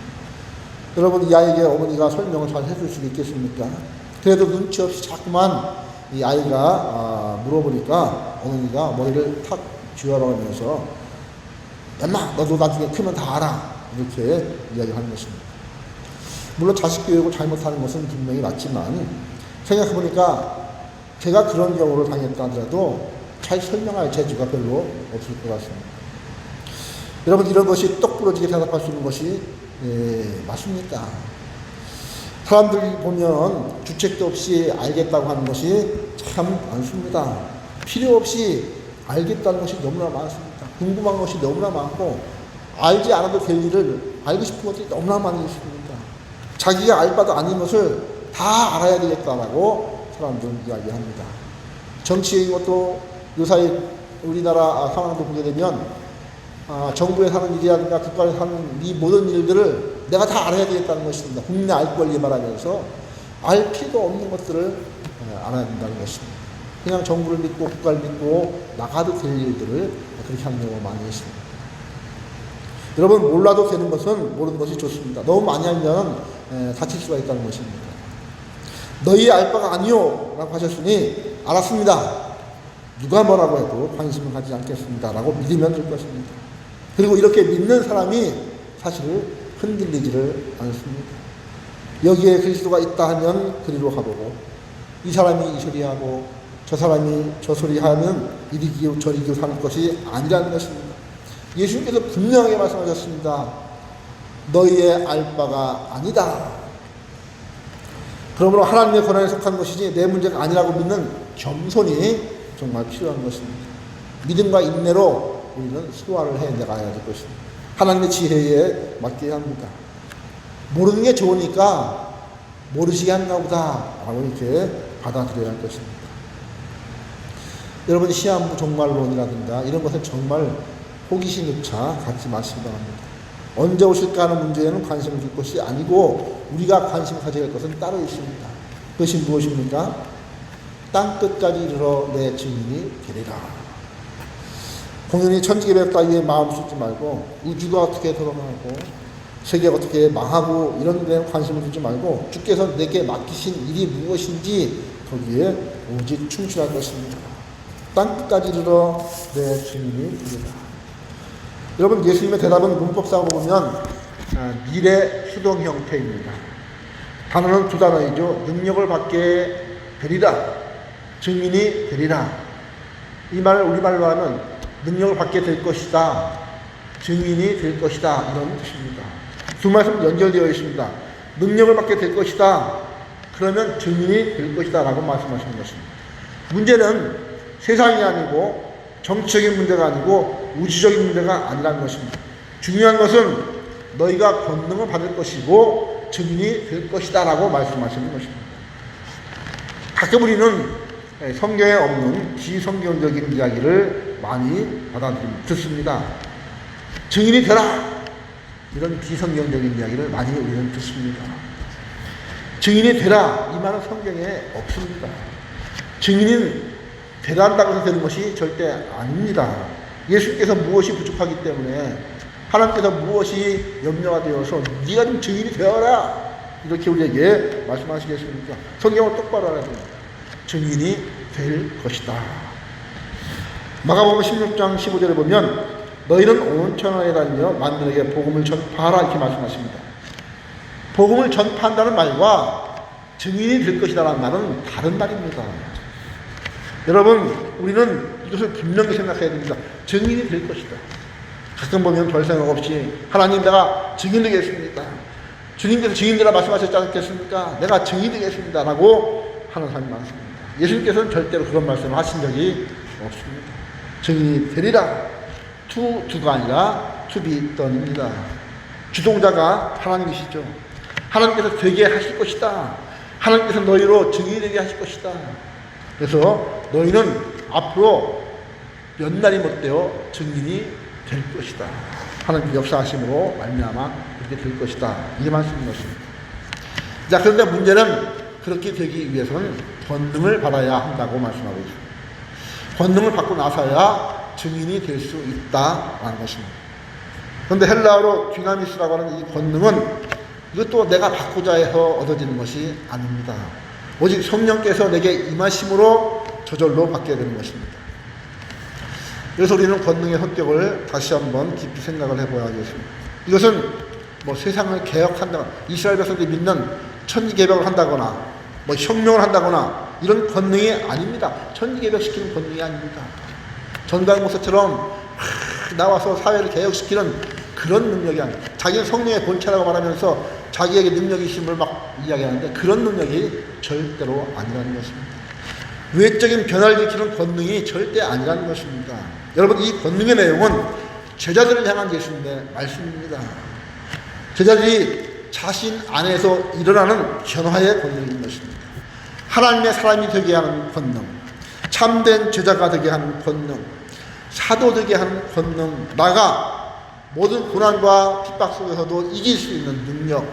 여러분, 이 아이에게 어머니가 설명을 잘 해줄 수 있겠습니까? 그래도 눈치 없이 자꾸만 이 아이가 물어보니까 어머니가 머리를 탁 쥐어박으면서 엄마, 너도 나중에 크면 다 알아. 이렇게 이야기를 하는 것입니다. 물론 자식 교육을 잘못하는 것은 분명히 맞지만 생각해보니까 제가 그런 경우를 당했다 하더라도 잘 설명할 재주가 별로 없을 것 같습니다. 여러분, 이런 것이 똑 부러지게 대답할 수 있는 것이 맞습니까? 사람들이 보면 주책도 없이 알겠다고 하는 것이 참 많습니다. 필요 없이 알겠다는 것이 너무나 많습니다. 궁금한 것이 너무나 많고 알지 않아도 될 일을 알고 싶은 것들이 너무나 많이 있습니다. 자기가 알 바도 아닌 것을 다 알아야 되겠다라고 사람들은 이야기합니다. 정치인 것도 요사이 우리나라 상황도 보게 되면 정부에 하는 일이라든가 국가에 하는 이 모든 일들을 내가 다 알아야 되겠다는 것입니다. 국민의 알 권리 말하면서 알 필요도 없는 것들을 알아야 된다는 것입니다. 그냥 정부를 믿고 국가를 믿고 나가도 될 일들을 그렇게 하는 경우가 많이 있습니다. 여러분, 몰라도 되는 것은 모르는 것이 좋습니다. 너무 많이 알면 다칠 수가 있다는 것입니다. 너희 알 바가 아니요 라고 하셨으니 알았습니다. 누가 뭐라고 해도 관심을 가지지 않겠습니다 라고 믿으면 될 것입니다. 그리고 이렇게 믿는 사람이 사실 흔들리지를 않습니다. 여기에 그리스도가 있다 하면 그리로 가보고 이 사람이 이 소리하고 저 사람이 저 소리하면 이리기우 저리기우 사는 것이 아니라는 것입니다. 예수님께서 분명하게 말씀하셨습니다. 너희의 알 바가 아니다. 그러므로 하나님의 권한에 속한 것이지 내 문제가 아니라고 믿는 겸손이 정말 필요한 것입니다. 믿음과 인내로 우리는 수고를 해내가야 될 것입니다. 하나님의 지혜에 맡겨야 합니다. 모르는 게 좋으니까 모르시게 한가 보다 라고 이렇게 받아들여야 할 것입니다. 여러분, 시한부 종말론이라든가 이런 것은 정말 호기심조차 갖지 마시기 바랍니다. 언제 오실까 하는 문제에는 관심을 줄 것이 아니고 우리가 관심 가져야 할 것은 따로 있습니다. 그것이 무엇입니까? 땅끝까지 이르러 내 증인이 되리라. 공연히 천지개벽 따위에 마음 쏟지 말고 우주가 어떻게 돌아가고 세계가 어떻게 망하고 이런 데는 관심을 두지 말고 주께서 내게 맡기신 일이 무엇인지 거기에 오직 충실할 것입니다. 땅끝까지 이르러 내 증인이 되리라. 여러분, 예수님의 대답은 문법상으로 보면 미래 수동 형태입니다. 단어는 두 단어이죠. 능력을 받게 되리라, 증인이 되리라. 이 말을 우리말로 하면 능력을 받게 될 것이다, 증인이 될 것이다, 이런 뜻입니다. 두 말씀 연결되어 있습니다. 능력을 받게 될 것이다, 그러면 증인이 될 것이다 라고 말씀하시는 것입니다. 문제는 세상이 아니고 정치적인 문제가 아니고 우주적인 문제가 아니라는 것입니다. 중요한 것은 너희가 권능을 받을 것이고 증인이 될 것이다 라고 말씀하시는 것입니다. 가끔 우리는 성경에 없는 비성경적인 이야기를 많이 듣습니다. 증인이 되라, 이런 비성경적인 이야기를 많이 우리는 듣습니다. 증인이 되라, 이 말은 성경에 없습니다. 증인은 되란다고 해서 되는 것이 절대 아닙니다. 예수께서 무엇이 부족하기 때문에 하나님께서 무엇이 염려가 되어서 네가 좀 증인이 되어라 이렇게 우리에게 말씀하시겠습니까? 성경을 똑바로 알아야 됩니다. 증인이 될 것이다. 마가복음 16장 15절에 보면 너희는 온 천하에 다니며 만민에게 복음을 전파하라 이렇게 말씀하십니다. 복음을 전파한다는 말과 증인이 될 것이다라는 말은 다른 말입니다. 여러분, 우리는 이것을 분명히 생각해야 됩니다. 증인이 될 것이다. 가끔 보면 별 생각 없이 하나님, 내가 증인 되겠습니다, 주님께서 증인되라 말씀하셨지 않겠습니까? 내가 증인 되겠습니다 라고 하는 사람이 많습니다. 예수님께서는 절대로 그런 말씀을 하신 적이 없습니다. 증인이 되리라, 투가 아니라 투비던입니다. 주동자가 하나님이시죠. 하나님께서 되게 하실 것이다. 하나님께서 너희로 증인이 되게 하실 것이다. 그래서 너희는 앞으로 몇 날이 못되어 증인이 될 것이다. 하나님의 역사하심으로 말미암아 그렇게 될 것이다. 이 말씀인 것입니다. 자, 그런데 문제는 그렇게 되기 위해서는 권능을 받아야 한다고 말씀하고 있습니다. 권능을 받고 나서야 증인이 될 수 있다라는 것입니다. 그런데 헬라어로 듀나미스라고 하는 이 권능은 이것도 내가 받고자 해서 얻어지는 것이 아닙니다. 오직 성령께서 내게 임하심으로 저절로 받게 되는 것입니다. 그래서 우리는 권능의 성격을 다시 한번 깊이 생각을 해봐야 하겠습니다. 이것은 뭐 세상을 개혁한다거나 이스라엘 백성들이 믿는 천지개벽을 한다거나 뭐 혁명을 한다거나 이런 권능이 아닙니다. 천지개벽시키는 권능이 아닙니다. 전광 목사처럼 나와서 사회를 개혁시키는 그런 능력이 아닙니다. 자기는 성령의 본체라고 말하면서 자기에게 능력이 있음을 막 이야기하는데 그런 능력이 절대로 아니라는 것입니다. 외적인 변화를 일으키는 권능이 절대 아니라는 것입니다. 여러분, 이 권능의 내용은 제자들을 향한 예수님의 말씀입니다. 제자들이 자신 안에서 일어나는 변화의 권능인 것입니다. 하나님의 사람이 되게 하는 권능, 참된 제자가 되게 하는 권능, 사도 되게 하는 권능, 나가 모든 고난과 핍박 속에서도 이길 수 있는 능력,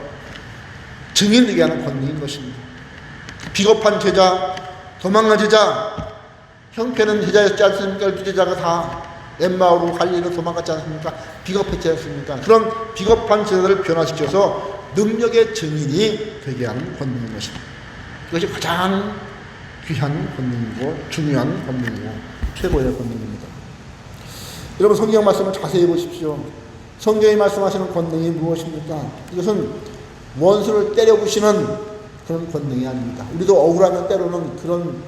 증인 되게 하는 권능인 것입니다. 비겁한 제자, 도망간 제자, 형편은 제자였지 않습니까? 12제자가 다 엠마오로 갈릴리로 도망갔지 않습니까? 비겁했지 않습니까? 그런 비겁한 제자들을 변화시켜서 능력의 증인이 되게 하는 권능인 것입니다. 이것이 가장 귀한 권능이고 중요한 권능이고 최고의 권능입니다. 여러분, 성경 말씀을 자세히 보십시오. 성경이 말씀하시는 권능이 무엇입니까? 이것은 원수를 때려 부시는 그런 권능이 아닙니다. 우리도 억울하면 때로는 그런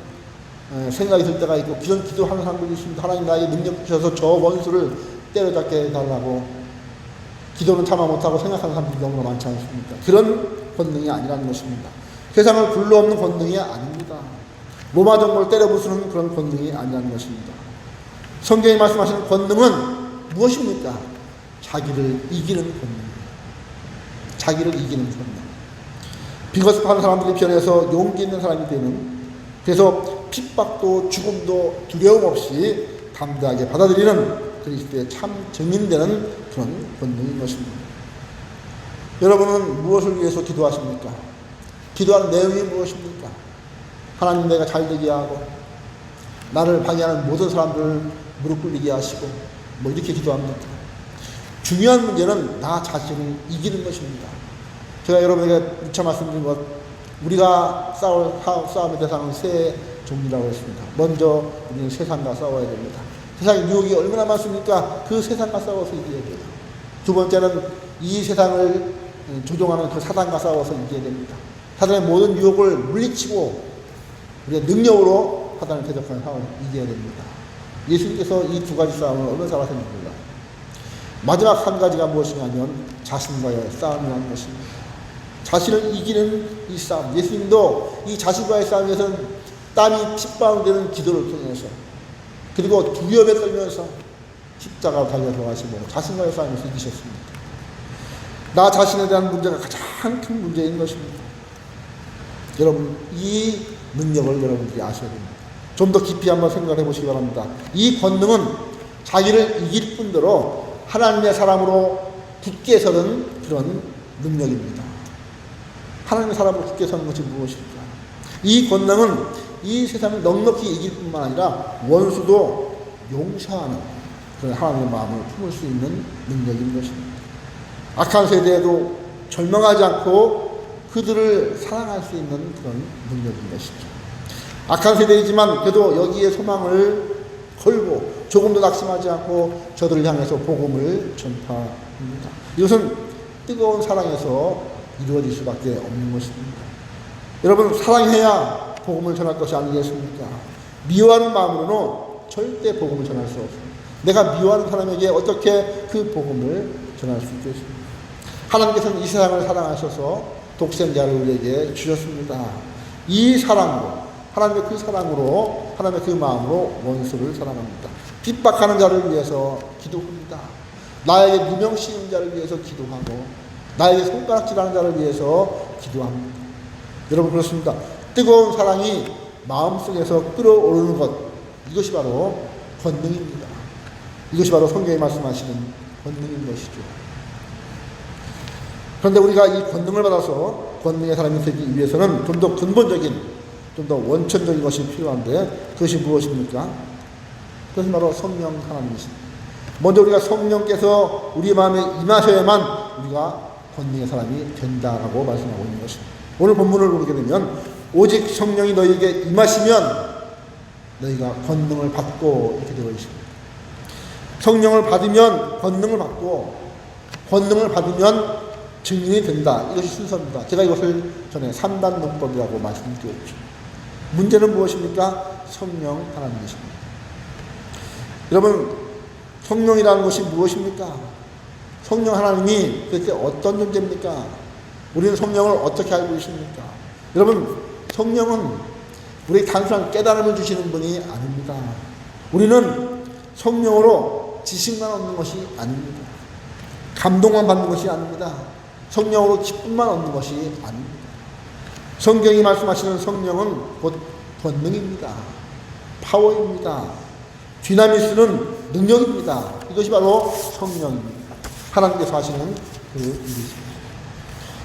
생각이 들 때가 있고 그런 기도하는 사람들이 있습니다. 하나님, 나에게 능력 주셔서 저 원수를 때려잡게 해달라고 기도는 참아 못하고 생각하는 사람들이 너무나 많지 않습니까? 그런 권능이 아니라는 것입니다. 세상을 불러엎는 권능이 아닙니다. 로마 정부를 때려 부수는 그런 권능이 아니라는 것입니다. 성경이 말씀하시는 권능은 무엇입니까? 자기를 이기는 권능입니다. 자기를 이기는 권능. 비거습하는 사람들이 변해서 용기 있는 사람이 되는, 그래서 핍박도 죽음도 두려움 없이 담대하게 받아들이는 그리스도의 참 증인되는 그런 권능인 것입니다. 여러분은 무엇을 위해서 기도하십니까? 기도하는 내용이 무엇입니까? 하나님, 내가 잘되게 하고 나를 방해하는 모든 사람들을 무릎 꿇리게 하시고 뭐 이렇게 기도합니다. 중요한 문제는 나 자신을 이기는 것입니다. 제가 여러분에게 미처 말씀드린 것, 우리가 싸울 싸움의 대상은 세 종류라고 했습니다. 먼저 우리는 세상과 싸워야 됩니다. 세상의 유혹이 얼마나 많습니까? 그 세상과 싸워서 이겨야 돼요. 두 번째는 이 세상을 조종하는 그 사단과 싸워서 이겨야 됩니다. 사단의 모든 유혹을 물리치고 우리의 능력으로 사단을 대적하는 싸움을 이겨야 됩니다. 예수님께서 이 두 가지 싸움을 얼마나 잘하셨는지 몰라요. 마지막 한 가지가 무엇이냐면 자신과의 싸움이라는 것입니다. 자신을 이기는 이 싸움. 예수님도 이 자신과의 싸움에서는 땀이 핏방울되는 기도를 통해서, 그리고 두려움에 떨면서 십자가로 달려 들어가시고 자신과의 싸움에서 이기셨습니다. 나 자신에 대한 문제가 가장 큰 문제인 것입니다. 여러분, 이 능력을 여러분들이 아셔야 됩니다. 좀 더 깊이 한번 생각해 보시기 바랍니다. 이 권능은 자기를 이길 뿐더러 하나님의 사람으로 굳게 서는 그런 능력입니다. 하나님의 사람으로 굳게 서는 것이 무엇일까? 이 권능은 이 세상을 넉넉히 이길 뿐만 아니라 원수도 용서하는 그런 하나님의 마음을 품을 수 있는 능력인 것입니다. 악한 세대에도 절망하지 않고 그들을 사랑할 수 있는 그런 능력인 것이죠. 악한 세대이지만 그래도 여기에 소망을 걸고 조금도 낙심하지 않고 저들을 향해서 복음을 전파합니다. 이것은 뜨거운 사랑에서 이루어질 수밖에 없는 것입니다. 여러분, 사랑해야 복음을 전할 것이 아니겠습니까? 미워하는 마음으로는 절대 복음을 전할 수 없습니다. 내가 미워하는 사람에게 어떻게 그 복음을 전할 수 있겠습니까? 하나님께서는 이 세상을 사랑하셔서 독생자를 우리에게 주셨습니다. 이 사랑으로, 하나님의 그 사랑으로, 하나님의 그 마음으로 원수를 사랑합니다. 핍박하는 자를 위해서 기도합니다. 나에게 누명 씌운 자를 위해서 기도하고 나에게 손가락질하는 자를 위해서 기도합니다. 여러분, 그렇습니다. 뜨거운 사랑이 마음속에서 끓어오르는 것, 이것이 바로 권능입니다. 이것이 바로 성경이 말씀하시는 권능인 것이죠. 그런데 우리가 이 권능을 받아서 권능의 사람이 되기 위해서는 좀 더 근본적인, 좀 더 원천적인 것이 필요한데, 그것이 무엇입니까? 그것은 바로 성령 하나님이십니다. 먼저 우리가 성령께서 우리 마음에 임하셔야만 우리가 권능의 사람이 된다라고 말씀하고 있는 것입니다. 오늘 본문을 보게 되면 오직 성령이 너희에게 임하시면 너희가 권능을 받고 이렇게 되어 있습니다. 성령을 받으면 권능을 받고 권능을 받으면 증인이 된다. 이것이 순서입니다. 제가 이것을 전에 3단 논법이라고 말씀드렸죠. 문제는 무엇입니까? 성령 하나님이십니다. 여러분, 성령이라는 것이 무엇입니까? 성령 하나님이 도대체 어떤 존재입니까? 우리는 성령을 어떻게 알고 있습니까? 여러분, 성령은 우리 단순한 깨달음을 주시는 분이 아닙니다. 우리는 성령으로 지식만 얻는 것이 아닙니다. 감동만 받는 것이 아닙니다. 성령으로 기쁨만 얻는 것이 아닙니다. 성경이 말씀하시는 성령은 곧 권능입니다. 파워입니다. 디나미스는 능력입니다. 이것이 바로 성령입니다. 하나님께서 하시는 그 일이십니다.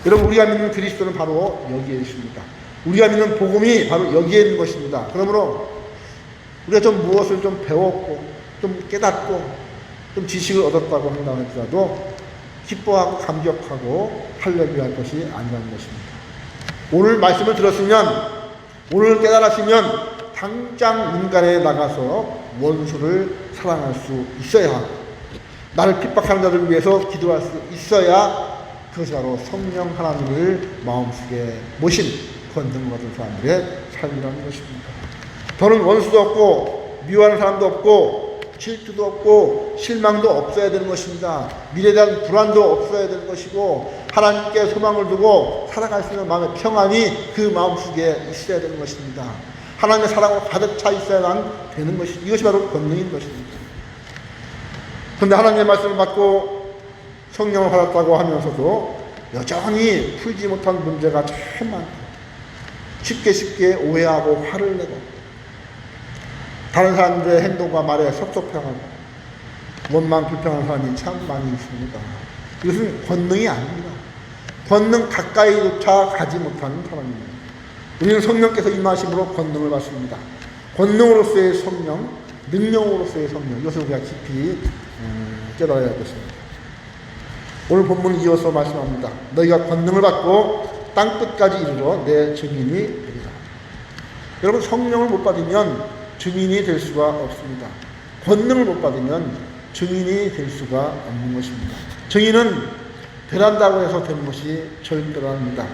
여러분, 우리가 믿는 그리스도는 바로 여기에 있습니다. 우리가 믿는 복음이 바로 여기에 있는 것입니다. 그러므로 우리가 좀 무엇을 좀 배웠고 좀 깨닫고 좀 지식을 얻었다고 한다고 할지라도 기뻐하고 감격하고 할렐루야 할 것이 아니라는 것입니다. 오늘 말씀을 들었으면, 오늘 깨달았으면 당장 문간에 나가서 원수를 사랑할 수 있어야 하고, 나를 핍박하는 자들을 위해서 기도할 수 있어야, 그것이 바로 성령 하나님을 마음속에 모신 권능 받은 사람들의 삶이라는 것입니다. 더는 원수도 없고 미워하는 사람도 없고 질투도 없고 실망도 없어야 되는 것입니다. 미래에 대한 불안도 없어야 되는 것이고, 하나님께 소망을 두고 살아갈 수 있는 마음의 평안이 그 마음속에 있어야 되는 것입니다. 하나님의 사랑으로 가득 차 있어야만 되는 것이, 이것이 바로 권능인 것입니다. 그런데 하나님의 말씀을 받고 성령을 받았다고 하면서도 여전히 풀지 못한 문제가 참 많다. 쉽게 오해하고 화를 내고 다른 사람들의 행동과 말에 섭섭해하고 원망 불평하는 사람이 참 많이 있습니다. 이것은 권능이 아닙니다. 권능 가까이조차 가지 못하는 사람입니다. 우리는 성령께서 임하심으로 권능을 받습니다. 권능으로서의 성령, 능력으로서의 성령, 이것을 우리가 깊이 깨달아야 겠습니다. 오늘 본문을 이어서 말씀합니다. 너희가 권능을 받고 땅끝까지 이르러 내 증인이 되리라. 여러분, 성령을 못 받으면 증인이 될 수가 없습니다. 권능을 못 받으면 증인이 될 수가 없는 것입니다. 증인은 되란다고 해서 되는 것이 절대로 아닙니다.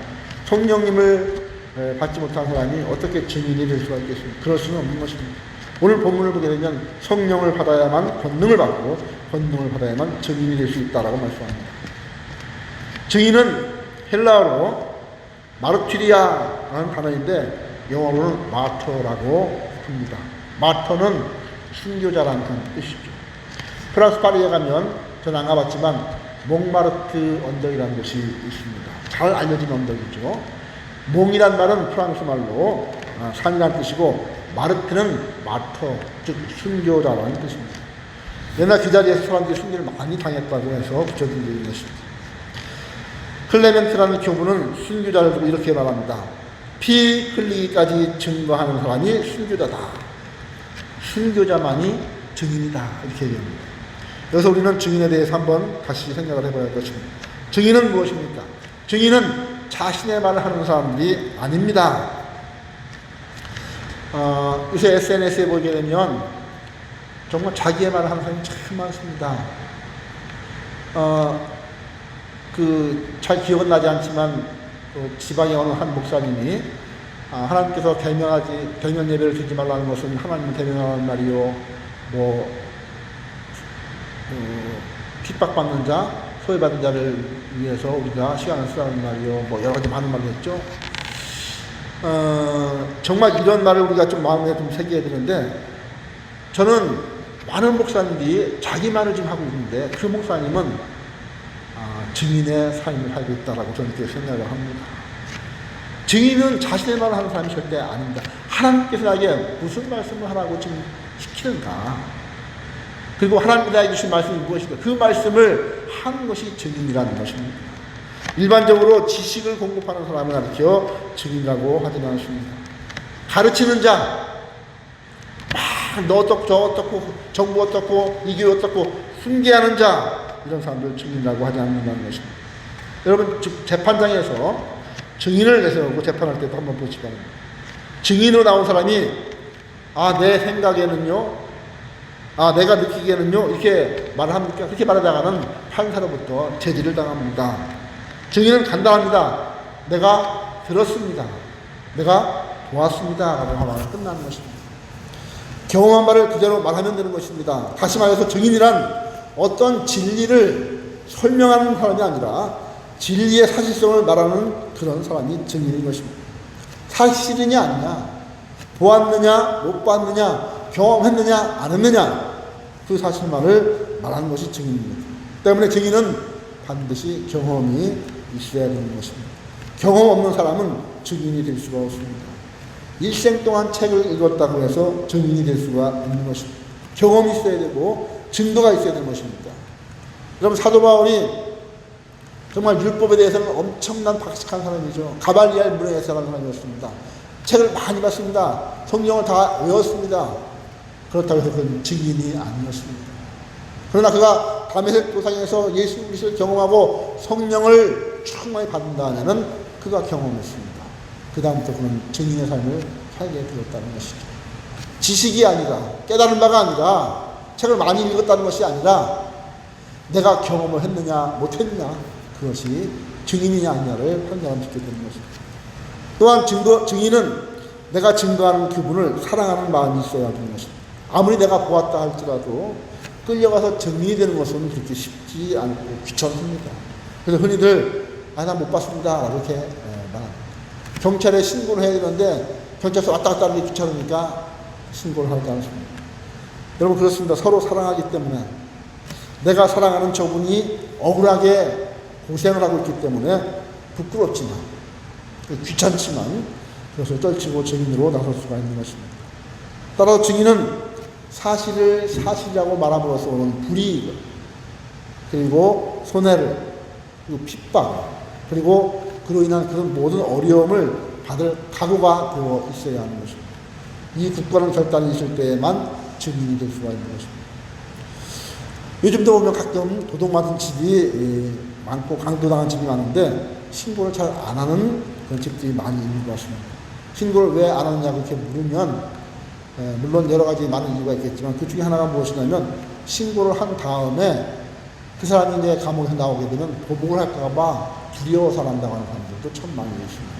성령님을 받지 못한 사람이 어떻게 증인이 될 수가 있겠습니까? 그럴 수는 없는 것입니다. 오늘 본문을 보게 되면 성령을 받아야만 권능을 받고 권능을 받아야만 증인이 될 수 있다라고 말씀합니다. 증인은 헬라어로 마르티리아라는 단어인데 영어로는 마터라고 합니다. 마터는 순교자라는 뜻이죠. 프랑스 파리에 가면 저는 안 가봤지만 몽마르트 언덕이라는 곳이 있습니다. 잘 알려진 언덕이죠. 몽이란 말은 프랑스 말로 산이라는 뜻이고 마르트는 마터, 즉 순교자라는 뜻입니다. 옛날 그 자리에서 사람들이 순교를 많이 당했다고 해서 붙여진 것입니다. 클레멘트라는 교부는 순교자를 두고 이렇게 말합니다. 피 흘리기까지 증거하는 사람이 순교자다. 순교자만이 증인이다. 이렇게 얘기합니다. 여기서 우리는 증인에 대해서 한번 다시 생각을 해봐야 할 것입니다. 증인은 무엇입니까? 증인은 자신의 말을 하는 사람들이 아닙니다. 요새 SNS에 보게 되면 정말 자기의 말을 하는 사람이 참 많습니다. 잘 기억은 나지 않지만 지방에 어느 한 목사님이 하나님께서 대면 예배를 드리지 말라는 것은 하나님을 대면하는 말이요, 핍박받는 자, 소외받는 자를 위해서 우리가 시간을 쓰라는 말이요, 여러 가지 많은 말을 했죠. 정말 이런 말을 우리가 좀 마음에 좀 새겨야 되는데, 저는 많은 목사님들이 자기 말을 지금 하고 있는데 그 목사님은 증인의 삶을 살고 있다라고 저는 그렇게 생각을 합니다. 증인은 자신의 말을 하는 사람이 절대 아닙니다. 하나님께서 나에게 무슨 말씀을 하라고 지금 시키는가, 그리고 하나님께서 나에게 주신 말씀이 무엇인가, 그 말씀을 하는 것이 증인이라는 것입니다. 일반적으로 지식을 공급하는 사람을 가르쳐 증인이라고 하지는 않습니다. 가르치는 자, 너 어떻고 저 어떻고 정부 어떻고 이 교회 어떻고 훈계하는 자, 이런 사람들 증인이라고 하지 않는다는 것입니다. 여러분, 재판장에서 증인을 내세우고 재판할 때도 한번 보시기 바랍니다. 증인으로 나온 사람이 내 생각에는요, 내가 느끼기에는요, 이렇게 말을 합니까? 그렇게 말하다가는 판사로부터 제지를 당합니다. 증인은 간단합니다. 내가 들었습니다. 내가 보았습니다. 라고 말하면 끝나는 것입니다. 경험한 말을 그대로 말하면 되는 것입니다. 다시 말해서 증인이란 어떤 진리를 설명하는 사람이 아니라 진리의 사실성을 말하는 그런 사람이 증인인 것입니다. 사실이냐 아니냐, 보았느냐 못 봤느냐, 경험했느냐 안 했느냐, 그 사실만을 말하는 것이 증인입니다. 때문에 증인은 반드시 경험이 있어야 되는 것입니다. 경험 없는 사람은 증인이 될 수가 없습니다. 일생 동안 책을 읽었다고 해서 증인이 될 수가 없는 것입니다. 경험이 있어야 되고 증거가 있어야 되는 것입니다. 여러분, 사도 바울이 정말 율법에 대해서는 엄청난 박식한 사람이죠. 가발리알 문화에 살아가는 사람이었습니다. 책을 많이 봤습니다. 성경을 다 외웠습니다. 그렇다고 해서 그건 증인이 아니었습니다. 그러나 그가 다메섹 도상에서 예수 그리스도를 경험하고 성령을 충만히 받는다면 그가 경험했습니다. 그 다음부터 그는 증인의 삶을 살게 되었다는 것이죠. 지식이 아니라, 깨달은 바가 아니라, 책을 많이 읽었다는 것이 아니라 내가 경험을 했느냐 못했느냐, 그것이 증인이냐 아니냐를 판단하면 듣게 되는 것입니다. 또한 증인은 내가 증거하는 그분을 사랑하는 마음이 있어야 하는 것입니다. 아무리 내가 보았다 할지라도 끌려가서 증인이 되는 것은 그렇게 쉽지 않고 귀찮습니다. 그래서 흔히들 나 못 봤습니다 이렇게 말합니다. 경찰에 신고를 해야 되는데 경찰서 왔다 갔다 하는 게 귀찮으니까 신고를 하지 않습니다. 여러분, 그렇습니다. 서로 사랑하기 때문에 내가 사랑하는 저분이 억울하게 고생을 하고 있기 때문에 부끄럽지만 귀찮지만 그것을 떨치고 증인으로 나설 수가 있는 것입니다. 따라서 증인은 사실을 사실이라고 말함으로써 오는 불이익, 그리고 손해를, 그리고 핍박, 그리고 그로 인한 그런 모든 어려움을 받을 각오가 되어 있어야 하는 것입니다. 이 굳건한 결단이 있을 때에만 증인이 될 수가 있는 것입니다. 요즘도 보면 가끔 도둑맞은 집이 많고 강도당한 집이 많은데 신고를 잘 안 하는 그런 집들이 많이 있는 것 같습니다. 신고를 왜 안 하느냐고 이렇게 물으면 물론 여러 가지 많은 이유가 있겠지만 그 중에 하나가 무엇이냐면 신고를 한 다음에 그 사람이 이제 감옥에서 나오게 되면 보복을 할까봐 두려워서 안 한다고 하는 사람들도 참 많이 계십니다.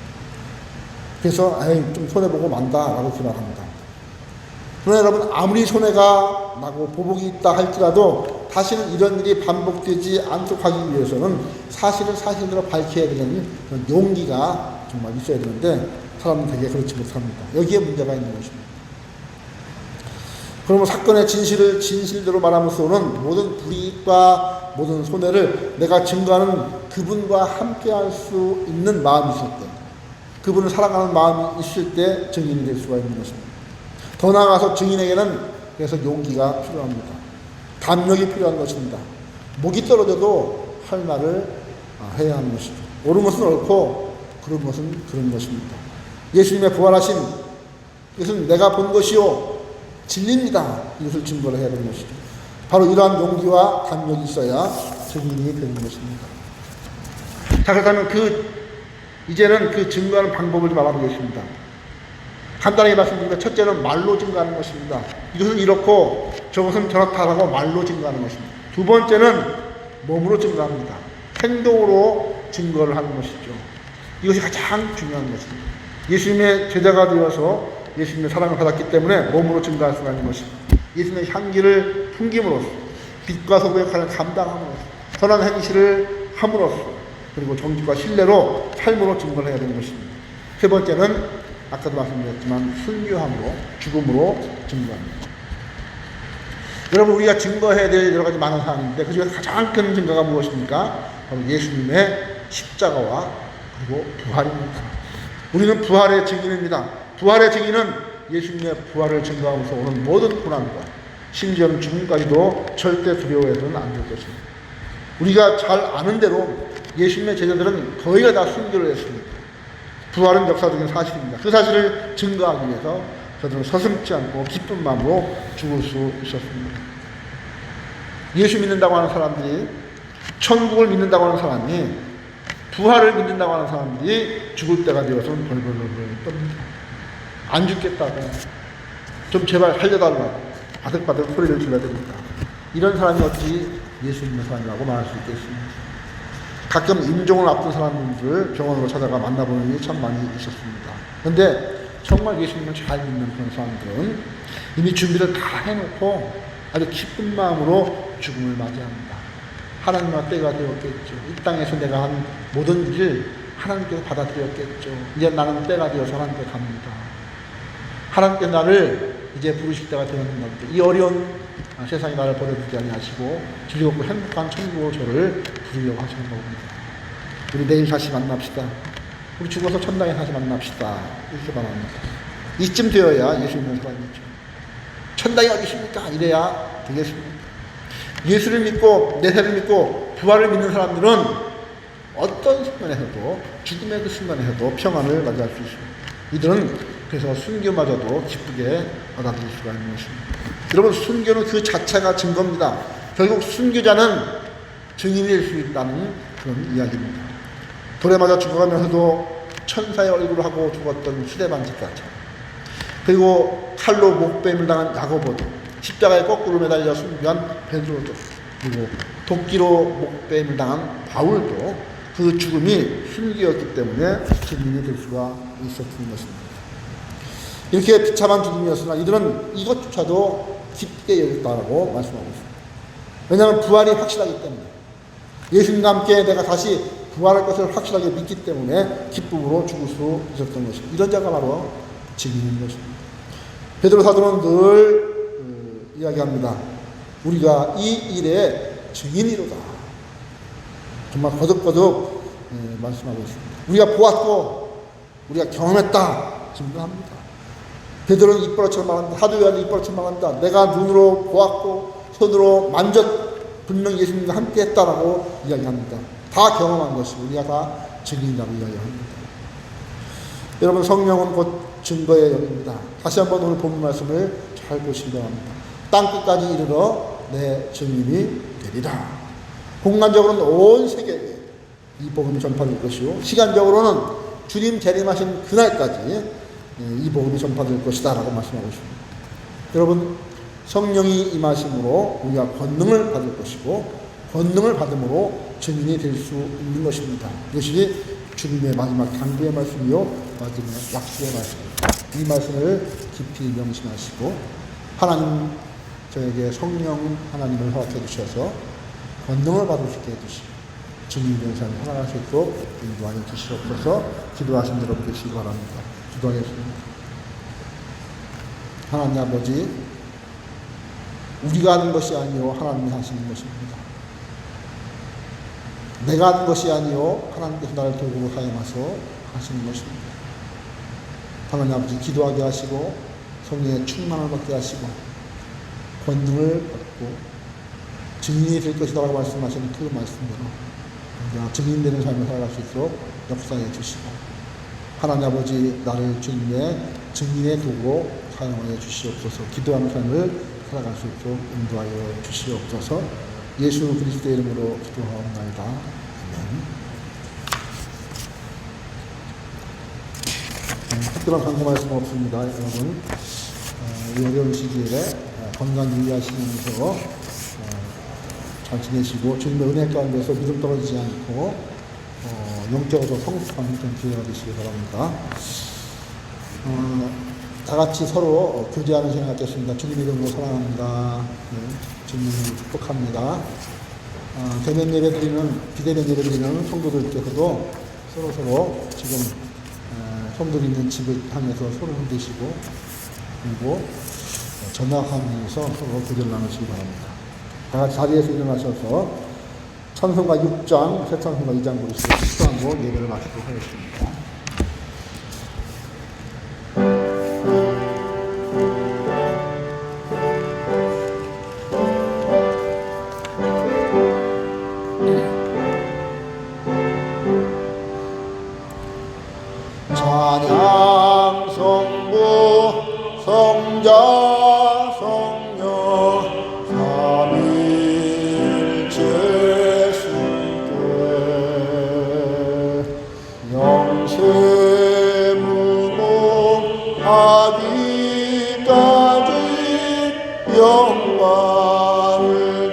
그래서 좀 손해보고 만다라고 생각합니다. 그러나 여러분, 아무리 손해가 나고 보복이 있다 할지라도 다시는 이런 일이 반복되지 않도록 하기 위해서는 사실을 사실대로 밝혀야 되는 그런 용기가 정말 있어야 되는데 사람은 되게 그렇지 못합니다. 여기에 문제가 있는 것입니다. 그러면 사건의 진실을 진실대로 말함으로써는 모든 불이익과 모든 손해를 내가 증거하는 그분과 함께할 수 있는 마음이 있을 때, 그분을 사랑하는 마음이 있을 때 증인이 될 수가 있는 것입니다. 더 나아가서 증인에게는 그래서 용기가 필요합니다. 담력이 필요한 것입니다. 목이 떨어져도 할 말을 해야 하는 것이죠. 옳은 것은 옳고 그런 것은 그런 것입니다. 예수님의 부활하심, 이것은 내가 본 것이요 진리입니다. 이것을 증거를 해야 되는 것이죠. 바로 이러한 용기와 담력이 있어야 증인이 되는 것입니다. 자, 그렇다면 이제는 그 증거하는 방법을 좀 알아보겠습니다. 간단하게 말씀드리면 첫째는 말로 증거하는 것입니다. 이것은 이렇고 저것은 저렇다라고 말로 증거하는 것입니다. 두 번째는 몸으로 증거합니다. 행동으로 증거를 하는 것이죠. 이것이 가장 중요한 것입니다. 예수님의 제자가 되어서 예수님의 사랑을 받았기 때문에 몸으로 증거할 수가 있는 것입니다. 예수님의 향기를 풍김으로써 빛과 소금의 역할을 감당함으로써 선한 행실을 함으로써 그리고 정직과 신뢰로 삶으로 증거를 해야 되는 것입니다. 세 번째는 아까도 말씀드렸지만 순교함으로 죽음으로 증거합니다. 여러분, 우리가 증거해야 될 여러 가지 많은 사항인데 그 중에 가장 큰 증거가 무엇입니까? 바로 예수님의 십자가와 그리고 부활입니다. 우리는 부활의 증인입니다. 부활의 증인은 예수님의 부활을 증거하면서 오는 모든 고난과 심지어는 죽음까지도 절대 두려워해서는 안 될 것입니다. 우리가 잘 아는 대로 예수님의 제자들은 거의 다 순교를 했습니다. 부활은 역사적인 사실입니다. 그 사실을 증거하기 위해서 저들은 서슴지 않고 기쁜 마음으로 죽을 수 있었습니다. 예수 믿는다고 하는 사람들이, 천국을 믿는다고 하는 사람이, 부활을 믿는다고 하는 사람들이 죽을 때가 되어서는 벌벌벌 떱니다. 안 죽겠다고, 좀 제발 살려달라고 바득바득 소리를 질러야 됩니다. 이런 사람이 어찌 예수 믿는 사람이라고 말할 수 있겠습니까? 가끔 임종을 앞둔 사람들을 병원으로 찾아가 만나보는 일이 참 많이 있었습니다. 그런데 정말 예수님을 잘 믿는 그런 사람들은 이미 준비를 다 해놓고 아주 기쁜 마음으로 죽음을 맞이합니다. 하나님과 때가 되었겠죠. 이 땅에서 내가 한 모든 일을 하나님께서 받아들였겠죠. 이제 나는 때가 되어서 하나님께 갑니다. 하나님께 나를 이제 부르실 때가 되었는가. 이 어려운 세상에 나를 버려두지 아니하시고 즐겁고 행복한 천국으로 저를 부르려고 하시는 겁니다. 우리 내일 다시 만납시다. 우리 죽어서 천당에 다시 만납시다. 이렇게 말합니다. 이쯤 되어야 예수 믿는 사람이죠. 천당이 어디 있습니까? 이래야 되겠습니까? 예수를 믿고 내세를 믿고 부활을 믿는 사람들은 어떤 순간에서도, 죽음의 그 순간에서도 평안을 맞이할 수 있습니다. 이들은 그래서 순교마저도 기쁘게 받아들일 수가 있는 것입니다. 여러분, 순교는 그 자체가 증거입니다. 결국 순교자는 증인이 될 수 있다는 그런 이야기입니다. 돌에 맞아 죽어가면서도 천사의 얼굴을 하고 죽었던 스데반 집사처럼, 그리고 칼로 목베임을 당한 야고보도, 십자가에 거꾸로 매달려 순교한 베드로도, 그리고 도끼로 목베임을 당한 바울도 그 죽음이 순교였기 때문에 증인이 될 수가 있었던 것입니다. 이렇게 비참한 죽음이었으나 이들은 이것조차도 깊게 여겼다라고 말씀하고 있습니다. 왜냐하면 부활이 확실하기 때문에, 예수님과 함께 내가 다시 부활할 것을 확실하게 믿기 때문에 기쁨으로 죽을 수 있었던 것입니다. 이런 자가 바로 증인인 것입니다. 베드로 사도는 늘 이야기합니다. 우리가 이 일의 증인이로다. 정말 거듭거듭 말씀하고 있습니다. 우리가 보았고 우리가 경험했다 증거합니다. 베드로는 입버릇처럼 말한다. 사도요한은 입버릇처럼 말한다. 내가 눈으로 보았고 손으로 만졌 분명히 예수님과 함께 했다라고 이야기합니다. 다 경험한 것이 우리가 다 증인이라고 이야기합니다. 여러분, 성령은 곧 증거의 영입니다. 다시 한번 오늘 본문 말씀을 잘 보시기 바랍니다. 땅끝까지 이르러 내 증인이 되리라. 공간적으로는 온 세계에 이 복음이 전파될 것이요, 시간적으로는 주님 재림하신 그날까지 이 복음이 전파될 것이다 라고 말씀하고 있습니다. 여러분, 성령이 임하심으로 우리가 권능을 받을 것이고 권능을 받음으로 증인이 될 수 있는 것입니다. 이것이 주님의 마지막 강구의 말씀이요, 마지막 약속의 말씀입니다. 이 말씀을 깊이 명심하시고 하나님 저에게 성령 하나님을 허락해 주셔서 권능을 받을 수 있게 해주시고 증인이 되는 삶을 살아갈 수 있도록 인도하여 주시옵소서. 기도하신 대로 되시기 바랍니다. 기도하겠습니다. 하나님 아버지, 우리가 하는 것이 아니요 하나님이 하시는 것입니다. 내가 하는 것이 아니요 하나님께서 나를 도구로 사용하셔 하시는 것입니다. 하나님 아버지, 기도하게 하시고 성령의 충만을 받게 하시고 권능을 받고 증인이 될 것이라고 말씀하시는 그 말씀대로 우리가 증인되는 삶을 살아갈 수 있도록 역사해 주시고 하나님 아버지, 나를 주님의 증인의 도구로 사용하여 주시옵소서. 기도하는 삶을 살아갈 수 있도록 인도하여 주시옵소서. 예수 그리스도의 이름으로 기도하옵나이다. 아멘. 특별한 광고 말씀 없습니다. 여러분, 이 어려운 시기에 건강 유의하시면서 잘 지내시고 주님의 은혜 가운데서 믿음 떨어지지 않고 영적으로 성숙하는 좀 기회가 되시기 바랍니다. 다 같이 서로 교제하는 시간 갖겠습니다. 주님 이름으로 사랑합니다. 주님 이름으로 축복합니다. 대면 예배 드리는, 비대면 예배 드리는 성도들께서도 서로 지금 성도들 있는 집을 향해서 손을 흔드시고 그리고 전화하면서 서로 교제를 나누시기 바랍니다. 다 같이 자리에서 일어나셔서 찬송가 6장, 새 찬송가 2장 부르시고 기도하고 예배를 마치도록 하겠습니다. 찬양 성부 성자 성령 삼일체 수계 영세 무궁 아기까지 영광을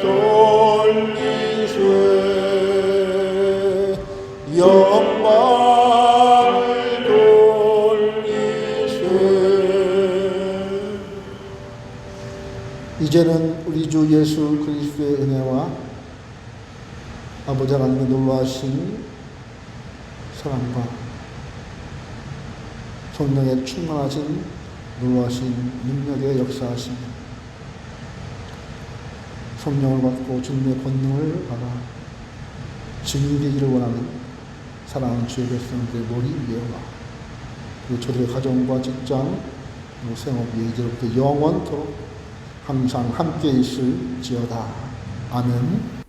돌리세 이제는 우리 주 예수 그리스도의 은혜와 아버지 하나님의 놀라우신 사랑과 성령의 충만하신 놀라우신 능력의 역사하심, 성령을 받고 주님의 권능을 받아 증인이 되기를 원하는 사랑하는 주의 백성들의 머리 위에와 그리고 저들의 가정과 직장, 그리고 생업 위에 이제부터 영원토록 항상 함께 있을지어다. 아멘.